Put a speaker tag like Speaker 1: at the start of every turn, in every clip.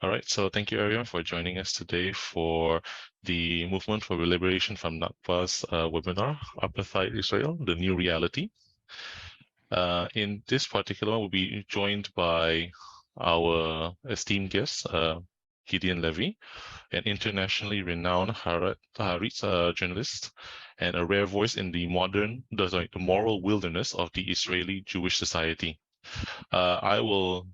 Speaker 1: All right, so thank you everyone for joining us today for the Movement for Liberation from Nakba's webinar, Apartheid Israel, the New Reality. In this particular one, we'll be joined by our esteemed guest, Gideon Levy, an internationally renowned Haaretz journalist and a rare voice in the moral wilderness of the Israeli Jewish society. I will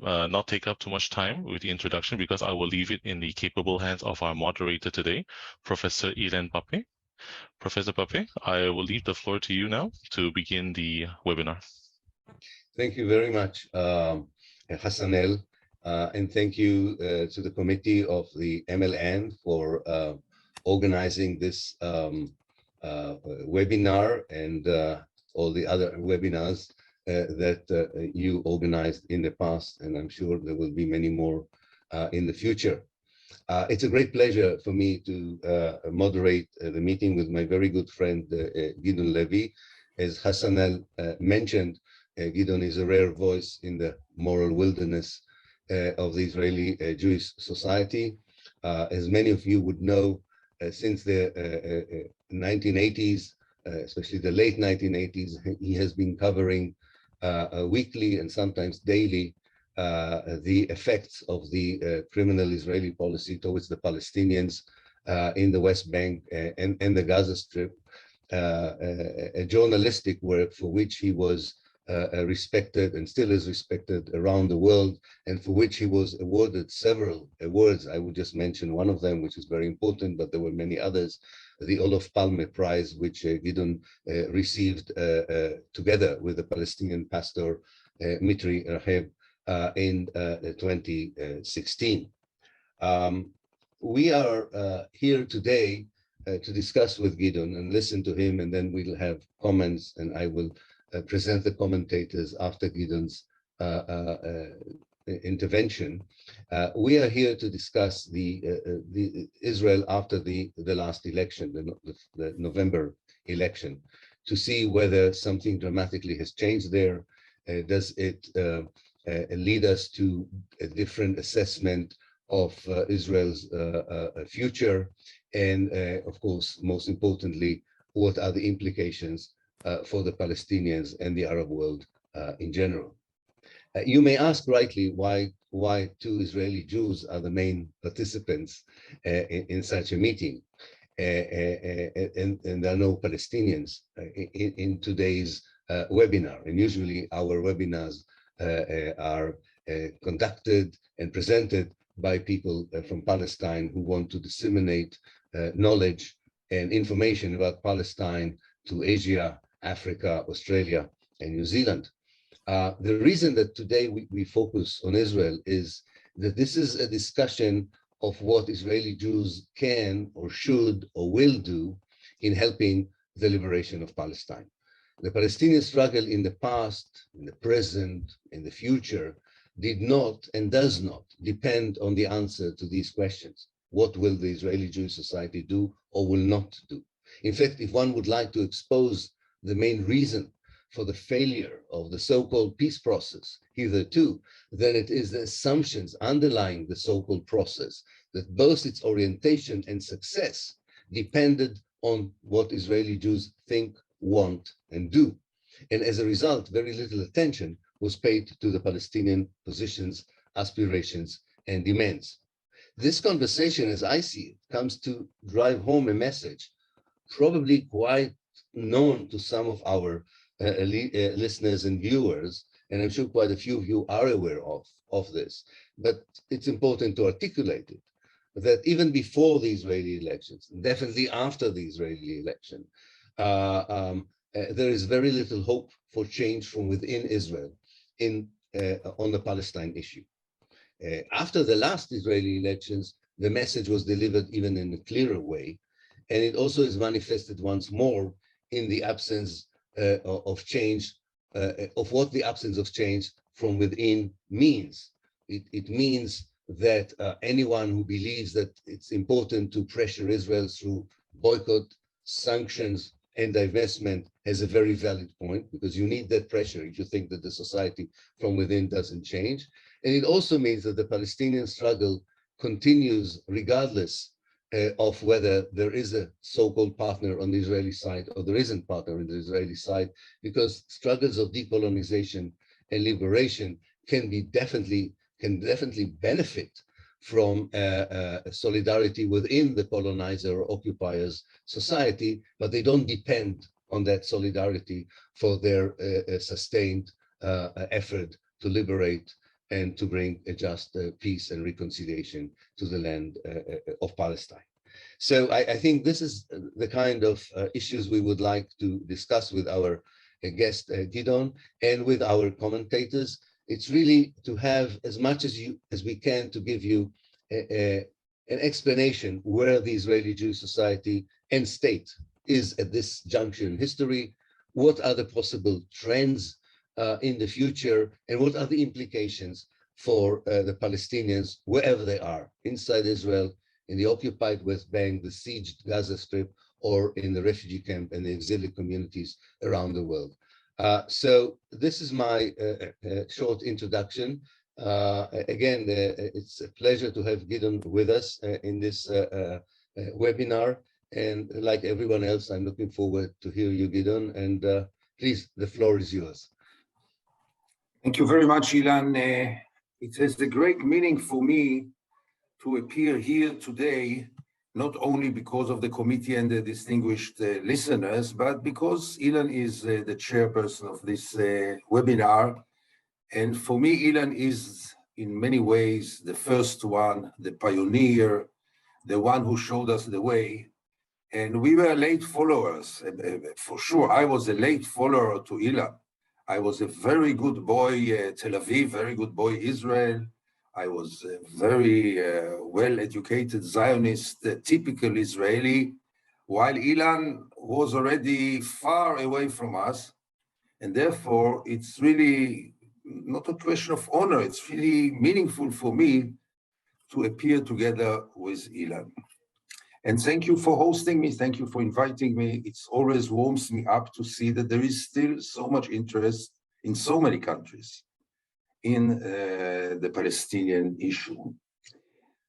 Speaker 1: not take up too much time with the introduction because I will leave it in the capable hands of our moderator today, Professor Ilan Pape. Professor Pape, I will leave the floor to you now to begin the webinar.
Speaker 2: Thank you very much, Hassanel, and thank you to the committee of the MLN for organizing this webinar and all the other webinars that you organized in the past, and I'm sure there will be many more in the future. It's a great pleasure for me to moderate the meeting with my very good friend, Gideon Levy. As Hassanel mentioned, Gideon is a rare voice in the moral wilderness of the Israeli Jewish society. As many of you would know, since the 1980s, especially the late 1980s, he has been covering weekly and sometimes daily the effects of the criminal Israeli policy towards the Palestinians in the West Bank and the Gaza Strip, a journalistic work for which he was respected and still is respected around the world, and for which he was awarded several awards. I would just mention one of them, which is very important, but there were many others. The Olof Palme Prize, which Gideon received together with the Palestinian pastor Mitri Raheb in 2016. We are here today to discuss with Gideon and listen to him, and then we'll have comments, and I will present the commentators after Gideon's intervention. We are here to discuss the Israel after the last election, the November election, to see whether something dramatically has changed there. Does it lead us to a different assessment of Israel's future? And of course, most importantly, what are the implications for the Palestinians and the Arab world in general? You may ask rightly why two Israeli Jews are the main participants in such a meeting, and there are no Palestinians in today's webinar. And usually our webinars are conducted and presented by people from Palestine who want to disseminate knowledge and information about Palestine to Asia, Africa, Australia, and New Zealand. The reason that today we focus on Israel is that this is a discussion of what Israeli Jews can or should or will do in helping the liberation of Palestine. The Palestinian struggle in the past, in the present, in the future, did not and does not depend on the answer to these questions. What will the Israeli Jewish society do or will not do? In fact, if one would like to expose the main reason for the failure of the so-called peace process hitherto, then it is the assumptions underlying the so-called process, that both its orientation and success depended on what Israeli Jews think, want, and do. And as a result, very little attention was paid to the Palestinian positions, aspirations, and demands. This conversation, as I see it, comes to drive home a message, probably quite known to some of our listeners and viewers, and I'm sure quite a few of you are aware of this, but it's important to articulate it, that even before the Israeli elections, definitely after the Israeli election, there is very little hope for change from within Israel on the Palestine issue. After the last Israeli elections, the message was delivered even in a clearer way, and it also is manifested once more in the absence of change, of what the absence of change from within means. It means that anyone who believes that it's important to pressure Israel through boycott, sanctions, and divestment has a very valid point, because you need that pressure if you think that the society from within doesn't change. And it also means that the Palestinian struggle continues regardless of whether there is a so-called partner on the Israeli side or there isn't partner on the Israeli side, because struggles of decolonization and liberation can definitely benefit from solidarity within the colonizer or occupier's society, but they don't depend on that solidarity for their sustained effort to liberate and to bring a just peace and reconciliation to the land of Palestine. So I think this is the kind of issues we would like to discuss with our guest Gideon and with our commentators. It's really to have as much as we can to give you an explanation where the Israeli Jewish society and state is at this juncture in history, what are the possible trends in the future, and what are the implications for the Palestinians, wherever they are, inside Israel, in the occupied West Bank, the sieged Gaza Strip, or in the refugee camp and the exilic communities around the world. So this is my short introduction. Again, it's a pleasure to have Gideon with us in this webinar. And like everyone else, I'm looking forward to hear you, Gideon. And please, the floor is yours.
Speaker 3: Thank you very much, Ilan. It has a great meaning for me to appear here today, not only because of the committee and the distinguished listeners, but because Ilan is the chairperson of this webinar. And for me, Ilan is in many ways the first one, the pioneer, the one who showed us the way. And we were late followers. For sure, I was a late follower to Ilan. I was a very good boy, Tel Aviv, very good boy, Israel. I was a very well-educated Zionist, typical Israeli, while Ilan was already far away from us. And therefore, it's really not a question of honor. It's really meaningful for me to appear together with Ilan. And thank you for hosting me. Thank you for inviting me. It always warms me up to see that there is still so much interest in so many countries in the Palestinian issue.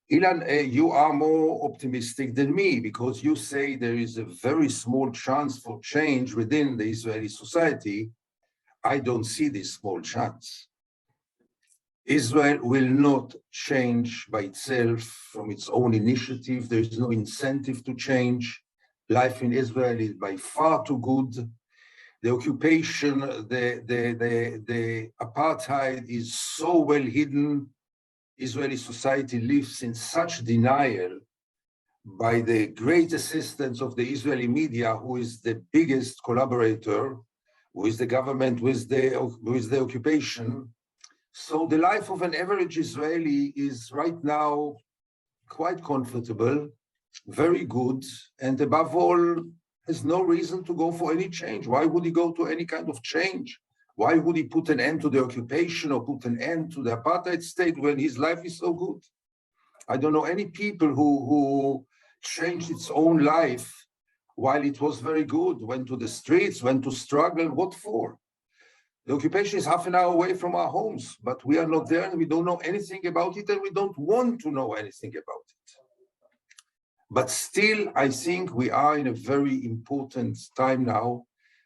Speaker 3: Ilan, you are more optimistic than me because you say there is a very small chance for change within the Israeli society. I don't see this small chance. Israel will not change by itself from its own initiative. There is no incentive to change. Life in Israel is by far too good. The occupation, the apartheid is so well hidden. Israeli society lives in such denial by the great assistance of the Israeli media, who is the biggest collaborator with the government, with the occupation. So the life of an average Israeli is right now quite comfortable, very good, and above all, has no reason to go for any change. Why would he go to any kind of change? Why would he put an end to the occupation or put an end to the apartheid state when his life is so good? I don't know any people who changed its own life while it was very good, went to the streets, went to struggle. What for? The occupation is half an hour away from our homes, but we are not there and we don't know anything about it and we don't want to know anything about it. But still, I think we are in a very important time now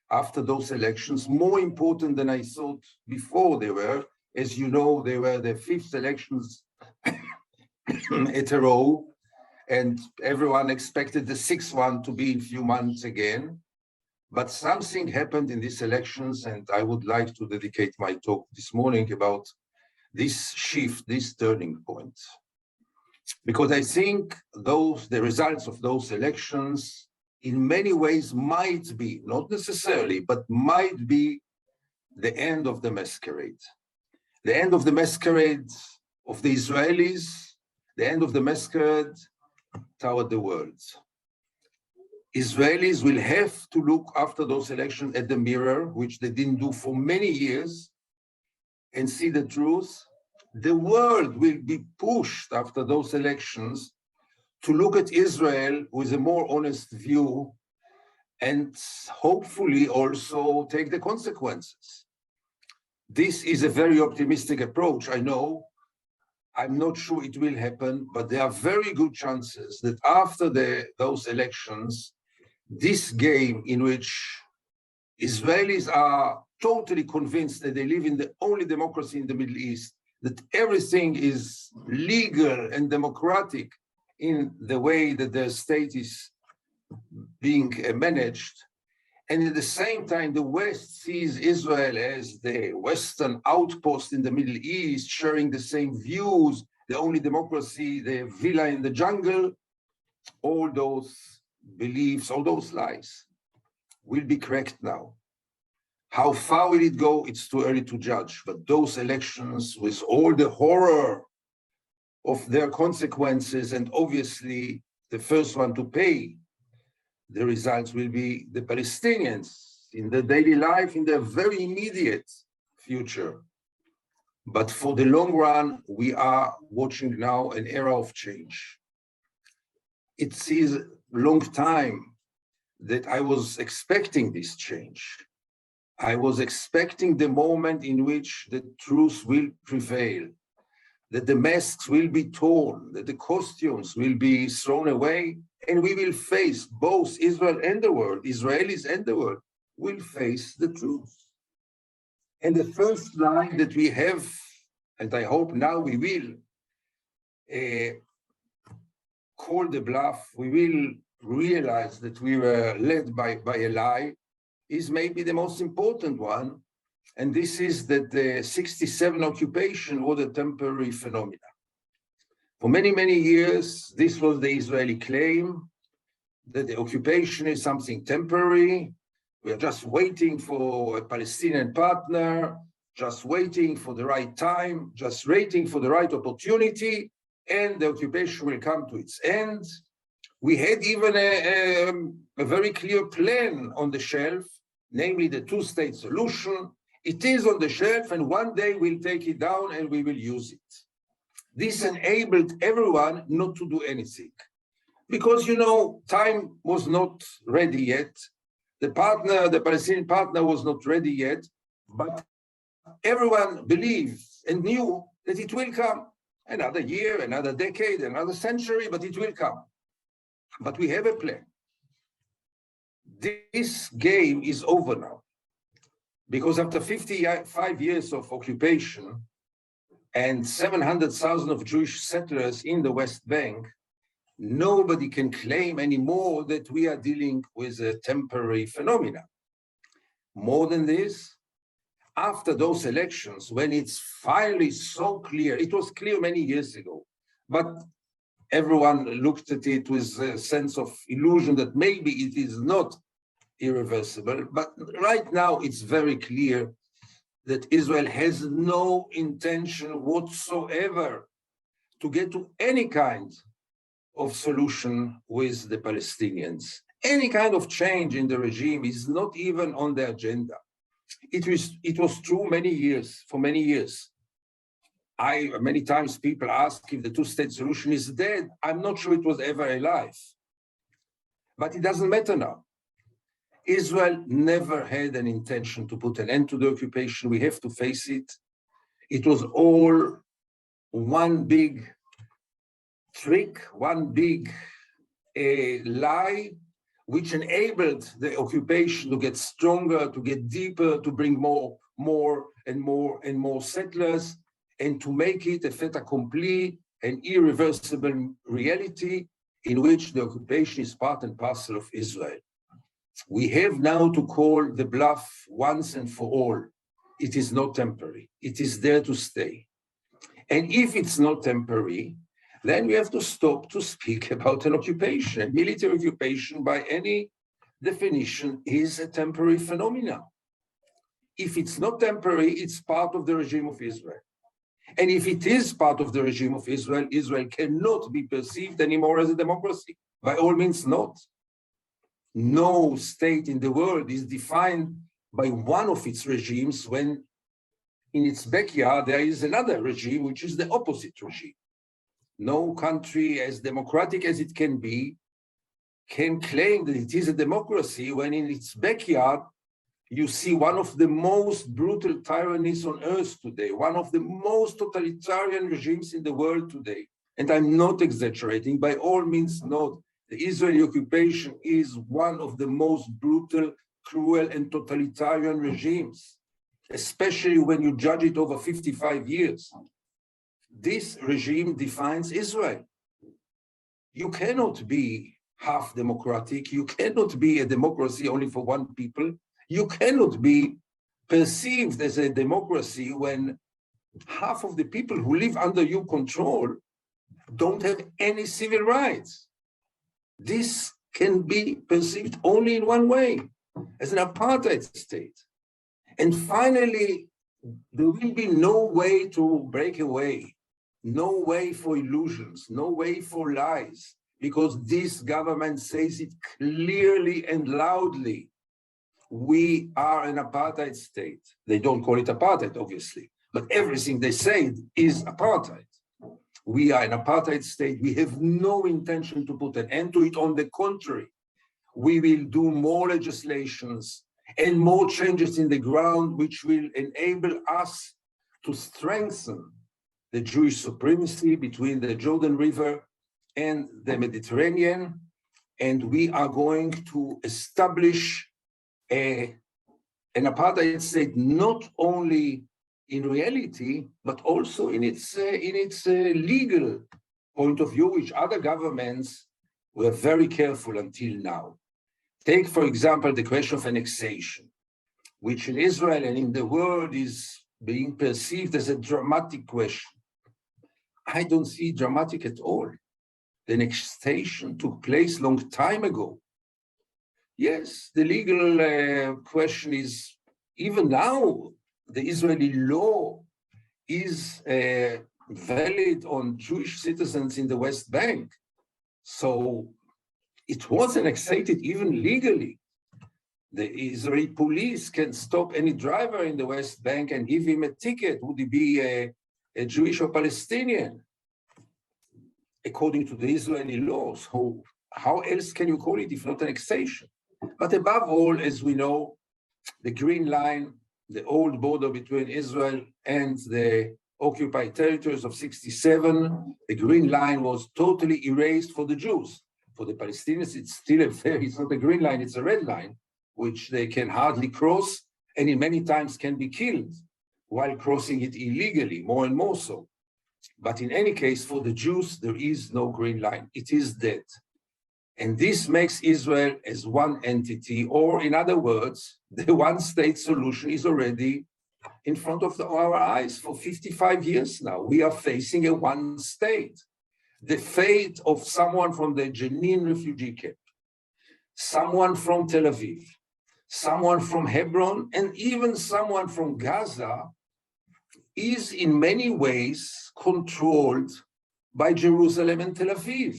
Speaker 3: after those elections, more important than I thought before they were. As you know, they were the 5th elections at a row, and everyone expected the 6th one to be in a few months again. But something happened in these elections, and I would like to dedicate my talk this morning about this shift, this turning point. Because I think the results of those elections in many ways might be, not necessarily, but might be the end of the masquerade. The end of the masquerade of the Israelis, the end of the masquerade toward the world. Israelis will have to look after those elections at the mirror, which they didn't do for many years, and see the truth. The world will be pushed after those elections to look at Israel with a more honest view and hopefully also take the consequences. This is a very optimistic approach, I know. I'm not sure it will happen, but there are very good chances that after those elections, this game in which Israelis are totally convinced that they live in the only democracy in the Middle East, that everything is legal and democratic in the way that their state is being managed. And at the same time, the West sees Israel as the Western outpost in the Middle East, sharing the same views, the only democracy, the villa in the jungle. All those beliefs, all those lies will be cracked now. How far will it go? It's too early to judge. But those elections, with all the horror of their consequences, and obviously the first one to pay the results will be the Palestinians in their daily life, in their very immediate future. But for the long run, we are watching now an era of change. It is a long time that I was expecting this change. I was expecting the moment in which the truth will prevail, that the masks will be torn, that the costumes will be thrown away, and we will face, both Israel and the world, Israelis and the world, will face the truth. And the first line that we have, and I hope now we will call the bluff, we will realize that we were led by a lie, is maybe the most important one. And this is that the 67 occupation was a temporary phenomenon. For many, many years, this was the Israeli claim, that the occupation is something temporary. We are just waiting for a Palestinian partner, just waiting for the right time, just waiting for the right opportunity, and the occupation will come to its end. We had even a very clear plan on the shelf, namely the two-state solution. It is on the shelf, and one day we'll take it down and we will use it. This enabled everyone not to do anything. Because, you know, time was not ready yet. The Palestinian partner was not ready yet, but everyone believed and knew that it will come. Another year, another decade, another century, but it will come. But we have a plan. This game is over now. Because after 55 years of occupation and 700,000 of Jewish settlers in the West Bank, nobody can claim anymore that we are dealing with a temporary phenomenon. More than this, after those elections, when it's finally so clear, it was clear many years ago, but everyone looked at it with a sense of illusion that maybe it is not irreversible. But right now, it's very clear that Israel has no intention whatsoever to get to any kind of solution with the Palestinians. Any kind of change in the regime is not even on the agenda. It was true for many years. Many times people ask if the two-state solution is dead. I'm not sure it was ever alive. But it doesn't matter now. Israel never had an intention to put an end to the occupation. We have to face it. It was all one big trick, one big lie, which enabled the occupation to get stronger, to get deeper, to bring more and more settlers, and to make it a fait accompli, an irreversible reality in which the occupation is part and parcel of Israel. We have now to call the bluff once and for all. It is not temporary. It is there to stay. And if it's not temporary, then we have to stop to speak about an occupation. Military occupation, by any definition, is a temporary phenomenon. If it's not temporary, it's part of the regime of Israel. And if it is part of the regime of Israel, Israel cannot be perceived anymore as a democracy. By all means not. No state in the world is defined by one of its regimes when in its backyard there is another regime, which is the opposite regime. No country as democratic as it can be can claim that it is a democracy when in its backyard you see one of the most brutal tyrannies on earth today, one of the most totalitarian regimes in the world today. And I'm not exaggerating, by all means not. The Israeli occupation is one of the most brutal, cruel, and totalitarian regimes, especially when you judge it over 55 years. This regime defines Israel. You cannot be half democratic. You cannot be a democracy only for one people. You cannot be perceived as a democracy when half of the people who live under your control don't have any civil rights. This can be perceived only in one way, as an apartheid state. And finally, there will be no way to break away, no way for illusions, no way for lies, because this government says it clearly and loudly. We are an apartheid state. They don't call it apartheid, obviously, but everything they say is apartheid. We are an apartheid state. We have no intention to put an end to it. On the contrary, we will do more legislations and more changes in the ground, which will enable us to strengthen the Jewish supremacy between the Jordan River and the Mediterranean. And we are going to establish an apartheid state not only in reality, but also in its legal point of view, which other governments were very careful until now. Take, for example, the question of annexation, which in Israel and in the world is being perceived as a dramatic question. I don't see it dramatic at all. The annexation took place long time ago. Yes, the legal question is, even now, the Israeli law is valid on Jewish citizens in the West Bank. So it was annexed even legally. The Israeli police can stop any driver in the West Bank and give him a ticket. Would he be a Jewish or Palestinian? According to the Israeli law. So how else can you call it if not annexation? But above all, as we know, the Green Line, the old border between Israel and the occupied territories of 1967, the Green Line was totally erased for the Jews. For the Palestinians, it's still it's not a green line, it's a red line, which they can hardly cross, and in many times can be killed while crossing it illegally, more and more so. But in any case, for the Jews, there is no green line. It is dead. And this makes Israel as one entity, or in other words, the one-state solution is already in front of our eyes for 55 years now. We are facing a one state. The fate of someone from the Jenin refugee camp, someone from Tel Aviv, someone from Hebron, and even someone from Gaza is in many ways controlled by Jerusalem and Tel Aviv,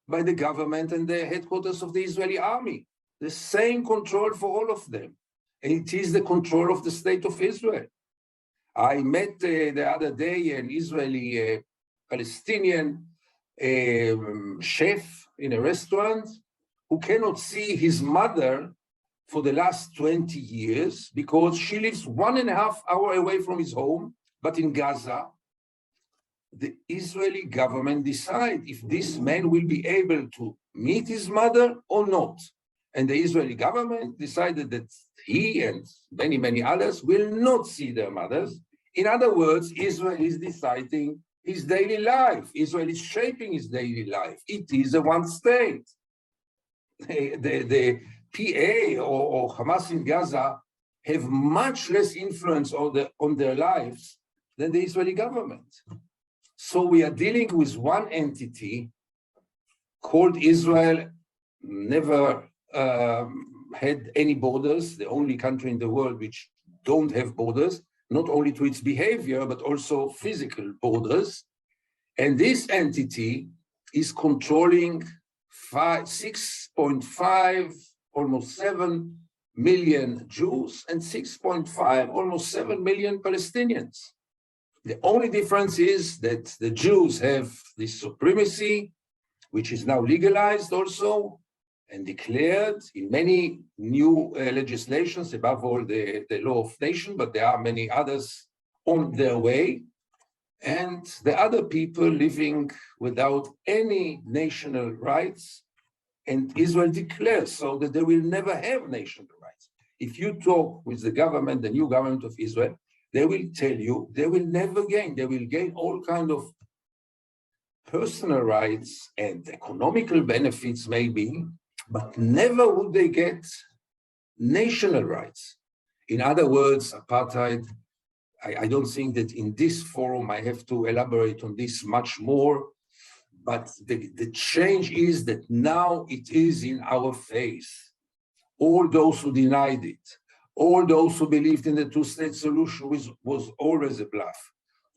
Speaker 3: by the government and the headquarters of the Israeli army. The same control for all of them. And it is the control of the state of Israel. I met the other day an Israeli Palestinian chef in a restaurant who cannot see his mother for the last 20 years because she lives 1.5 hours away from his home, but in Gaza. The Israeli government decide if this man will be able to meet his mother or not. And the Israeli government decided that he and many, many others will not see their mothers. In other words, Israel is deciding his daily life. Israel is shaping his daily life. It is a one state. The PA or Hamas in Gaza have much less influence on their lives than the Israeli government. So we are dealing with one entity called Israel, never had any borders, the only country in the world which don't have borders, not only to its behavior, but also physical borders. And this entity is controlling 6.5, almost 7 million Jews and 6.5, almost 7 million Palestinians. The only difference is that the Jews have this supremacy, which is now legalized also, and declared in many new legislations, above all the law of nation, but there are many others on their way. And the other people living without any national rights, and Israel declares so that they will never have national rights. If you talk with the government, the new government of Israel, they will tell you they will never gain. They will gain all kinds of personal rights and economical benefits maybe, but never would they get national rights. In other words, apartheid, I don't think that in this forum I have to elaborate on this much more, but the change is that now it is in our face. All those who denied it, all those who believed in the two-state solution was always a bluff.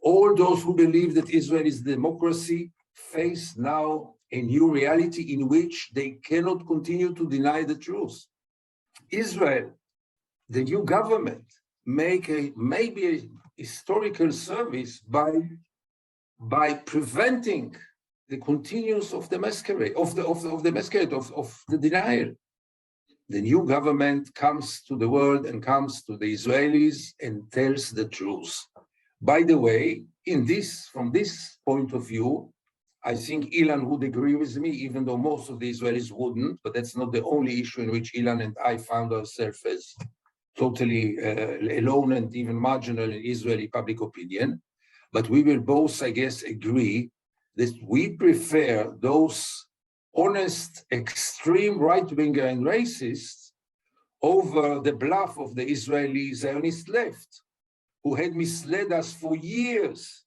Speaker 3: All those who believe that Israel is democracy face now a new reality in which they cannot continue to deny the truth. Israel, the new government, maybe a historical service by preventing the continuance of the masquerade, of the denial. The new government comes to the world and comes to the Israelis and tells the truth. By the way, from this point of view, I think Ilan would agree with me, even though most of the Israelis wouldn't, but that's not the only issue in which Ilan and I found ourselves as totally alone and even marginal in Israeli public opinion. But we will both, I guess, agree that we prefer those honest, extreme right-winger and racists over the bluff of the Israeli Zionist left, who had misled us for years,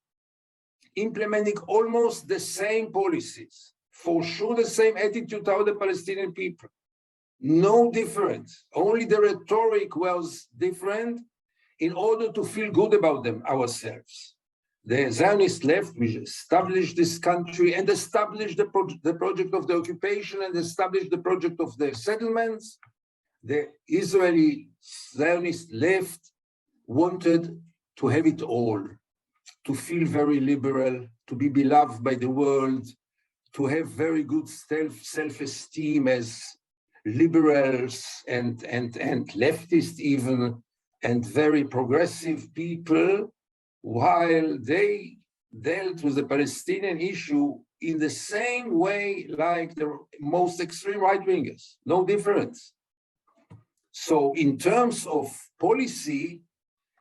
Speaker 3: implementing almost the same policies, for sure the same attitude toward the Palestinian people. No difference, only the rhetoric was different in order to feel good about them ourselves. The Zionist left, we established this country and established the project of the occupation and established the project of the settlements. The Israeli Zionist left wanted to have it all, to feel very liberal, to be beloved by the world, to have very good self-esteem as liberals and leftists even, and very progressive people, while they dealt with the Palestinian issue in the same way like the most extreme right-wingers, no difference. So in terms of policy,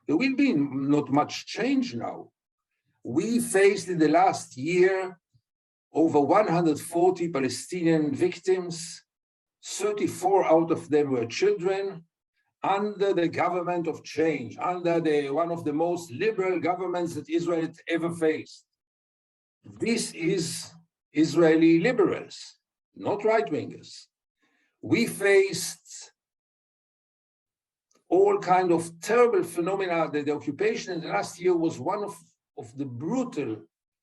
Speaker 3: there will be not much change now. We faced in the last year over 140 Palestinian victims, 34 out of them were children, under the government of change, under one of the most liberal governments that Israel had ever faced. This is Israeli liberals, not right-wingers. We faced all kinds of terrible phenomena. The occupation in the last year was one of the brutal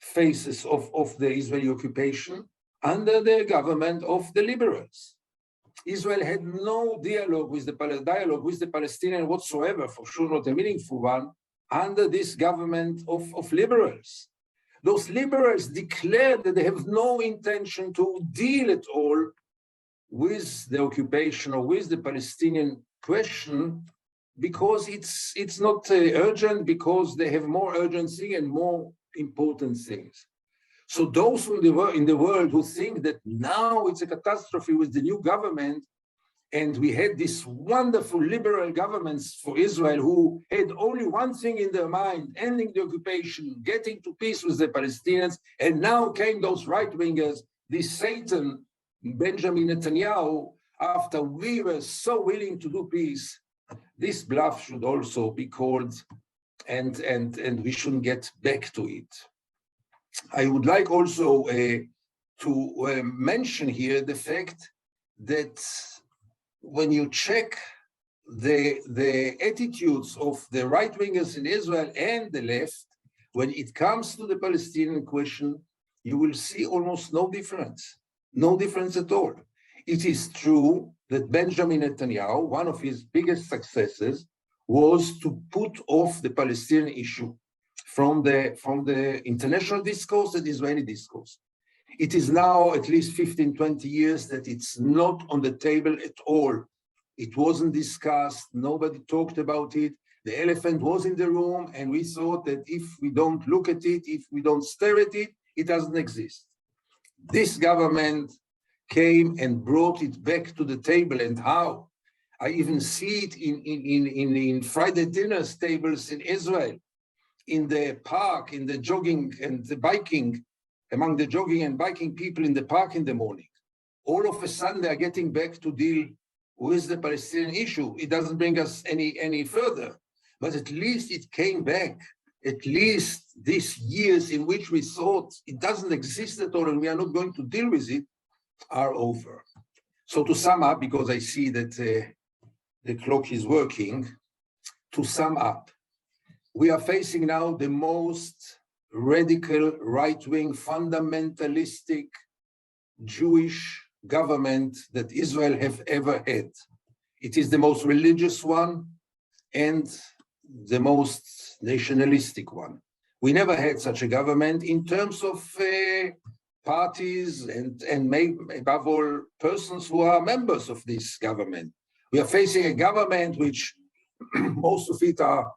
Speaker 3: phases of the Israeli occupation under the government of the liberals. Israel had no dialogue with the Palestinians whatsoever, for sure not a meaningful one, under this government of liberals. Those liberals declared that they have no intention to deal at all with the occupation or with the Palestinian question, because it's not urgent, because they have more urgency and more important things. So those in the world who think that now it's a catastrophe with the new government, and we had these wonderful liberal governments for Israel who had only one thing in their mind, ending the occupation, getting to peace with the Palestinians, and now came those right-wingers, this Satan, Benjamin Netanyahu, after we were so willing to do peace. This bluff should also be called, and we shouldn't get back to it. I would like also to mention here the fact that when you check the attitudes of the right-wingers in Israel and the left, when it comes to the Palestinian question, you will see almost no difference at all. It is true that Benjamin Netanyahu, one of his biggest successes, was to put off the Palestinian issue from the international discourse and Israeli discourse. It is now at least 15, 20 years that it's not on the table at all. It wasn't discussed, nobody talked about it. The elephant was in the room, and we thought that if we don't look at it, if we don't stare at it, it doesn't exist. This government came and brought it back to the table, and how? I even see it in Friday dinners tables in Israel, in the park, in the jogging and the biking, among the jogging and biking people in the park in the morning. All of a sudden, they are getting back to deal with the Palestinian issue. It doesn't bring us any further, but at least it came back. At least these years in which we thought it doesn't exist at all and we are not going to deal with it are over. So to sum up, because I see that the clock is working, to sum up, we are facing now the most radical, right-wing, fundamentalistic Jewish government that Israel have ever had. It is the most religious one and the most nationalistic one. We never had such a government in terms of parties and above all persons who are members of this government. We are facing a government which most of it are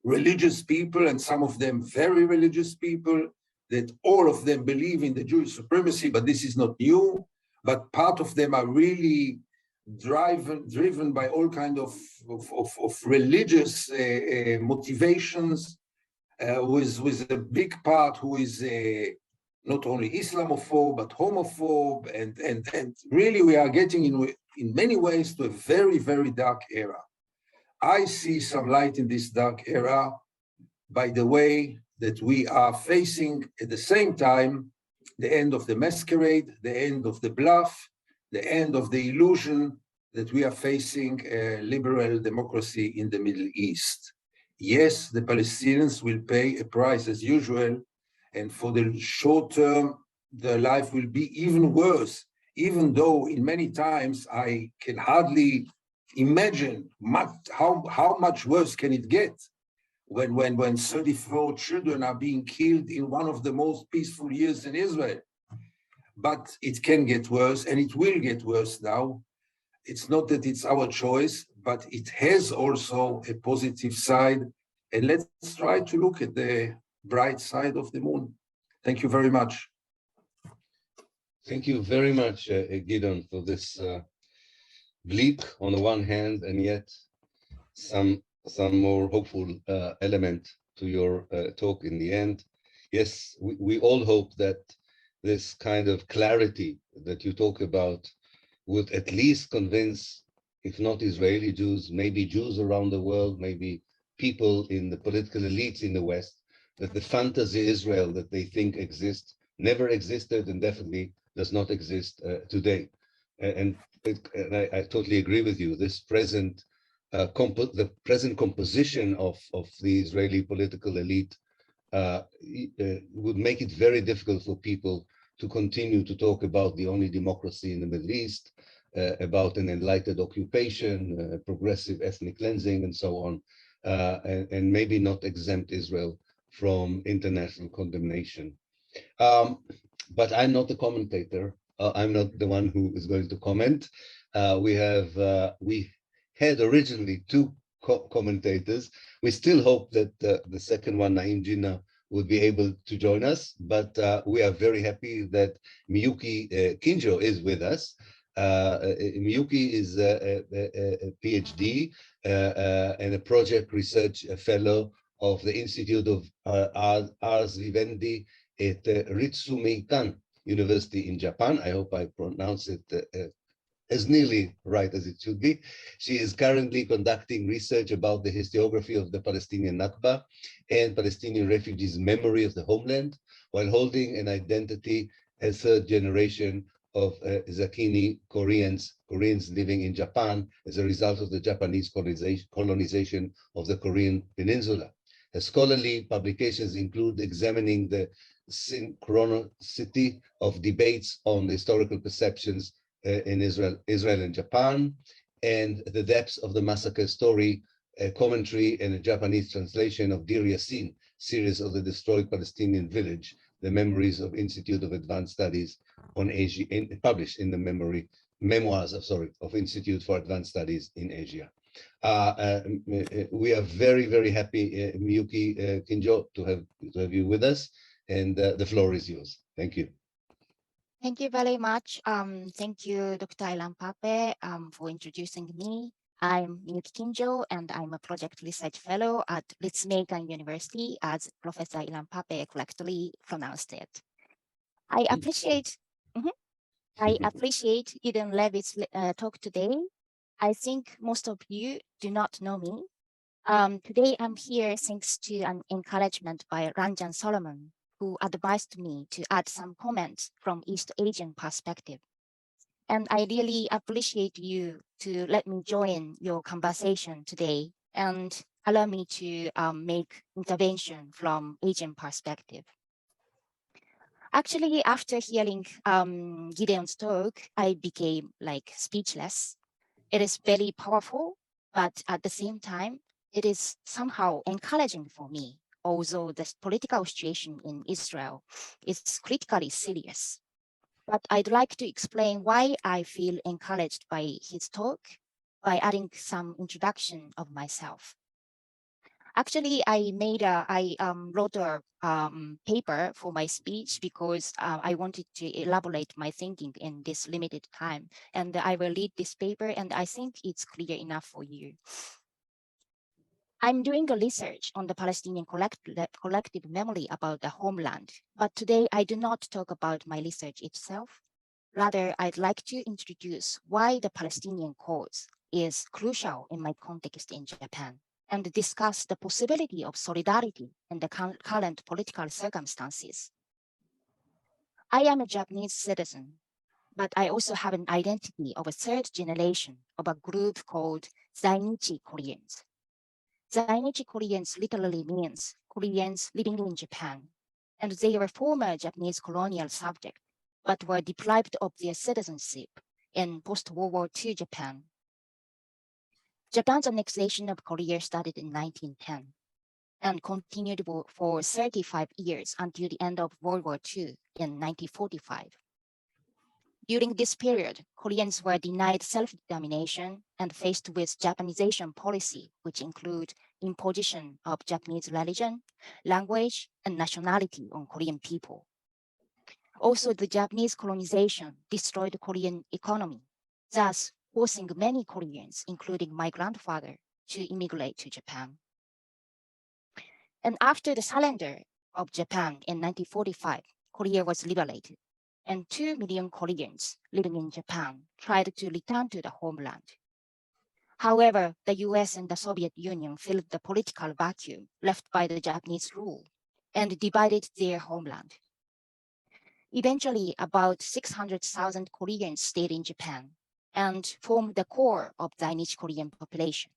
Speaker 3: religious people, and some of them very religious people, that all of them believe in the Jewish supremacy, but this is not new. But part of them are really driven by all kinds of religious motivations, with a big part who is not only Islamophobe, but homophobe. And really we are getting in many ways to a very, very dark era. I see some light in this dark era by the way that we are facing at the same time the end of the masquerade, the end of the bluff, the end of the illusion that we are facing a liberal democracy in the Middle East. Yes, the Palestinians will pay a price as usual, and for the short term, their life will be even worse, even though in many times I can hardly imagine how much worse can it get when 34 children are being killed in one of the most peaceful years in Israel. But it can get worse, and it will get worse now. It's not that it's our choice, but it has also a positive side. And let's try to look at the bright side of the moon. Thank you very much.
Speaker 2: Thank you very much, Gideon, for this bleak on the one hand, and yet some more hopeful element to your talk in the end. Yes, we all hope that this kind of clarity that you talk about would at least convince, if not Israeli Jews, maybe Jews around the world, maybe people in the political elites in the West, that the fantasy Israel that they think exists never existed and definitely does not exist today. And I totally agree with you. This present, the present composition of the Israeli political elite would make it very difficult for people to continue to talk about the only democracy in the Middle East, about an enlightened occupation, progressive ethnic cleansing, and so on, and maybe not exempt Israel from international condemnation. But I'm not the commentator. I'm not the one who is going to comment. We had originally two commentators. We still hope that the second one, Naim Jinnah, will be able to join us, but we are very happy that Miyuki Kinjo is with us. Miyuki is a PhD and a project research fellow of the Institute of Ars Vivendi at Ritsumeikan University in Japan. I hope I pronounce it as nearly right as it should be. She is currently conducting research about the historiography of the Palestinian Nakba and Palestinian refugees' memory of the homeland, while holding an identity as third generation of Zakini Koreans living in Japan as a result of the Japanese colonization of the Korean Peninsula. Her scholarly publications include examining the synchronicity of debates on historical perceptions in Israel and Japan, and the depths of the massacre story, a commentary and a Japanese translation of Dir Yassin, series of the destroyed Palestinian village the memories of Institute of Advanced Studies on Asia, published in the memoirs of Institute for Advanced Studies in Asia. We are very, very happy, Miyuki Kinjo, to have you with us, and the floor is yours. Thank you.
Speaker 4: Thank you very much. Thank you, Dr. Ilan Pape, for introducing me. I'm Miyuki Kinjo, and I'm a project research fellow at Ritsumeikan University, as Professor Ilan Pape correctly pronounced it. I appreciate Gideon Levy's talk today. I think most of you do not know me. Today I'm here thanks to an encouragement by Ranjan Solomon, who advised me to add some comments from East Asian perspective. And I really appreciate you to let me join your conversation today and allow me to make intervention from Asian perspective. Actually, after hearing Gideon's talk, I became like speechless. It is very powerful, but at the same time, it is somehow encouraging for me, although the political situation in Israel is critically serious. But I'd like to explain why I feel encouraged by his talk by adding some introduction of myself. Actually, I wrote a paper for my speech because I wanted to elaborate my thinking in this limited time. And I will read this paper, and I think it's clear enough for you. I'm doing a research on the Palestinian collective memory about the homeland, but today I do not talk about my research itself. Rather, I'd like to introduce why the Palestinian cause is crucial in my context in Japan, and discuss the possibility of solidarity in the current political circumstances. I am a Japanese citizen, but I also have an identity of a third generation of a group called Zainichi Koreans. Zainichi Koreans literally means Koreans living in Japan, and they were former Japanese colonial subjects, but were deprived of their citizenship in post-World War II Japan. Japan's annexation of Korea started in 1910 and continued for 35 years until the end of World War II in 1945. During this period, Koreans were denied self-determination and faced with Japanization policy, which include imposition of Japanese religion, language, and nationality on Korean people. Also, the Japanese colonization destroyed the Korean economy, thus forcing many Koreans, including my grandfather, to immigrate to Japan. And after the surrender of Japan in 1945, Korea was liberated, and 2 million Koreans living in Japan tried to return to the homeland. However, the US and the Soviet Union filled the political vacuum left by the Japanese rule and divided their homeland. Eventually, about 600,000 Koreans stayed in Japan and formed the core of the Zainichi Korean population.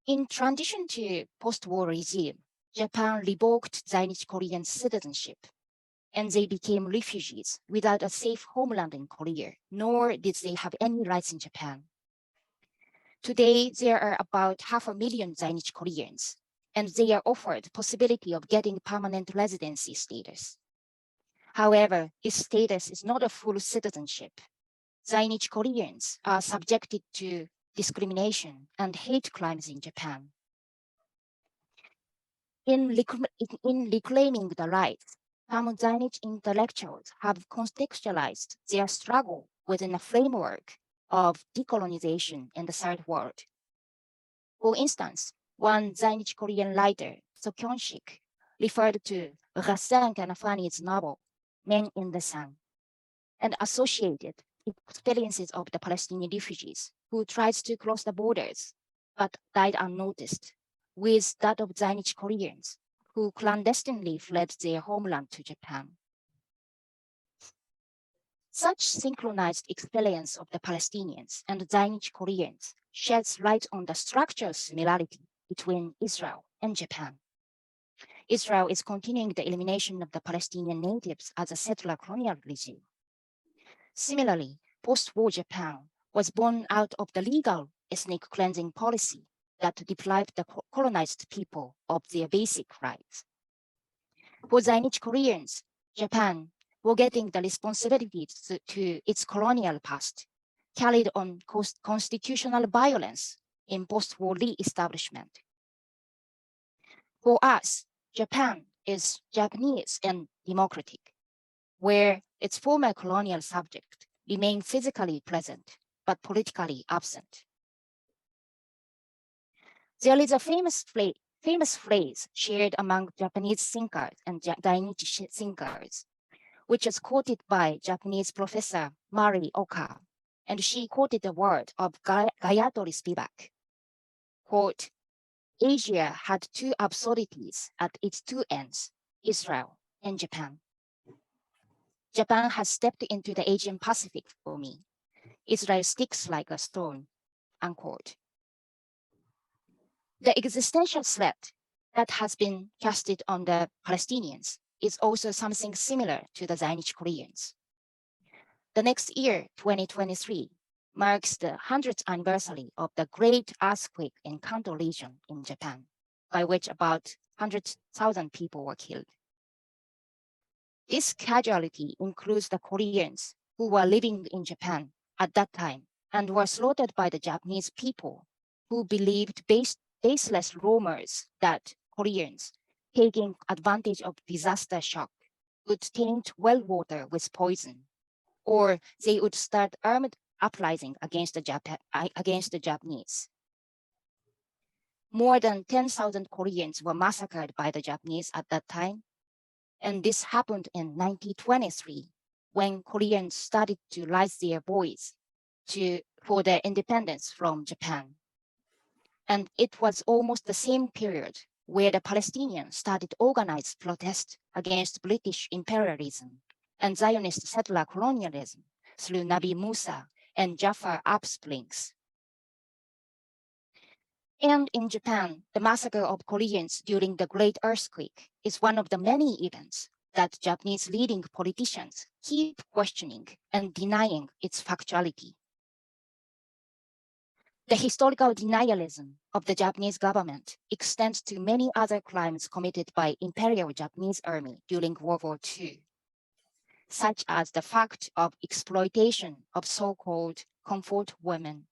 Speaker 4: In transition to post-war regime, Japan revoked Zainichi Korean citizenship, and they became refugees without a safe homeland in Korea, nor did they have any rights in Japan. Today, there are about 500,000 Zainichi Koreans, and they are offered possibility of getting permanent residency status. However, this status is not a full citizenship. Zainichi Koreans are subjected to discrimination and hate crimes in Japan. In reclaiming the rights, some Zainichi intellectuals have contextualized their struggle within a framework of decolonization in the Third World. For instance, one Zainichi Korean writer, So Kyung-sik, referred to Ghassan Kanafani's novel, Men in the Sun, and associated experiences of the Palestinian refugees who tried to cross the borders but died unnoticed, with that of Zainichi Koreans who clandestinely fled their homeland to Japan. Such synchronized experience of the Palestinians and Zainichi Koreans sheds light on the structural similarity between Israel and Japan. Israel is continuing the elimination of the Palestinian natives as a settler colonial regime. Similarly, post-war Japan was born out of the legal ethnic cleansing policy that deprived the colonized people of their basic rights. For Zainichi Koreans, Japan, forgetting the responsibilities to its colonial past, carried on constitutional violence in post-war re-establishment. For us, Japan is Japanese and democratic, where its former colonial subject remain physically present, but politically absent. There is a famous phrase shared among Japanese thinkers and Dainichi thinkers, which is quoted by Japanese professor Mari Oka, and she quoted the word of Gayatri Spivak. Quote, Asia had two absurdities at its two ends, Israel and Japan. Japan has stepped into the Asian Pacific for me. Israel sticks like a stone, unquote. The existential threat that has been casted on the Palestinians is also something similar to the Zainichi Koreans. The next year, 2023, marks the 100th anniversary of the great earthquake in Kanto region in Japan, by which about 100,000 people were killed. This casualty includes the Koreans who were living in Japan at that time and were slaughtered by the Japanese people who believed baseless rumors that Koreans, taking advantage of disaster shock, would taint well water with poison, or they would start armed uprising against the Japanese. More than 10,000 Koreans were massacred by the Japanese at that time, and this happened in 1923, when Koreans started to raise their voice for their independence from Japan. And it was almost the same period where the Palestinians started organized protests against British imperialism and Zionist settler colonialism through Nabi Musa and Jafar upsprings. And in Japan, the massacre of Koreans during the Great Earthquake is one of the many events that Japanese leading politicians keep questioning and denying its factuality. The historical denialism of the Japanese government extends to many other crimes committed by Imperial Japanese Army during World War II, such as the fact of exploitation of so-called comfort women.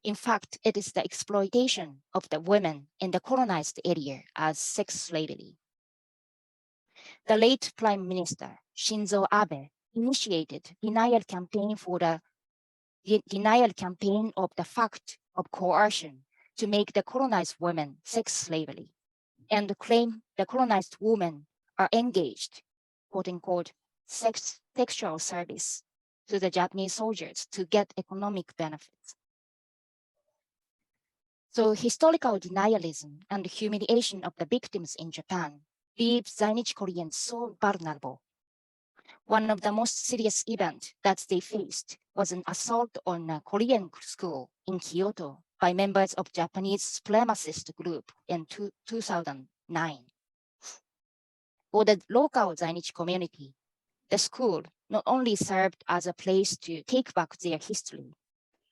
Speaker 4: In fact, it is the exploitation of the women in the colonized area as sex slavery. The late Prime Minister Shinzo Abe initiated denial campaign of the fact of coercion to make the colonized women sex slavery, and claim the colonized women are engaged, quote unquote, sexual service to the Japanese soldiers to get economic benefits. So historical denialism and humiliation of the victims in Japan leaves Zainichi Koreans so vulnerable. One of the most serious events that they faced was an assault on a Korean school in Kyoto by members of Japanese supremacist group in 2009. For the local Zainichi community, the school not only served as a place to take back their history,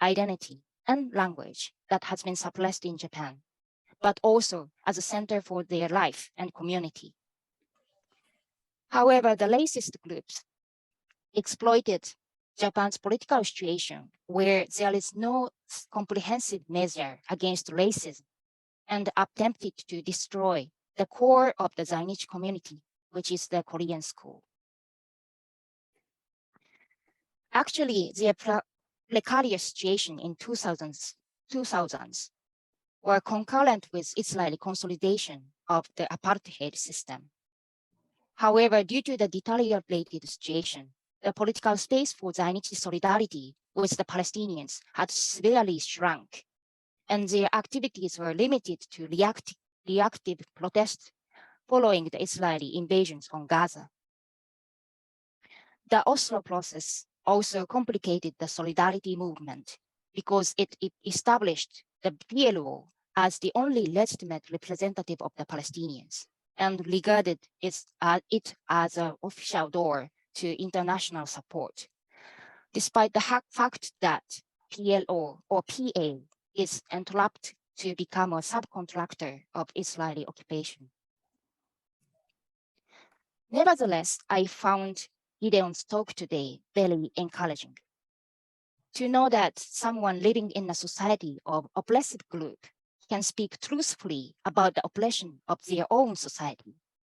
Speaker 4: identity, and language that has been suppressed in Japan, but also as a center for their life and community. However, the racist groups exploited Japan's political situation where there is no comprehensive measure against racism and attempted to destroy the core of the Zainichi community, which is the Korean school. Actually, their precarious situation in 2000s were concurrent with Israeli consolidation of the apartheid system. However, due to the deteriorated situation, the political space for Zainichi solidarity with the Palestinians had severely shrunk, and their activities were limited to reactive protests following the Israeli invasions on Gaza. The Oslo process also complicated the solidarity movement because it established the PLO as the only legitimate representative of the Palestinians and regarded it as an official door to international support, despite the fact that PLO or PA is interrupted to become a subcontractor of Israeli occupation. Nevertheless, I found Gideon's talk today very encouraging. To know that someone living in a society of oppressive group can speak truthfully about the oppression of their own society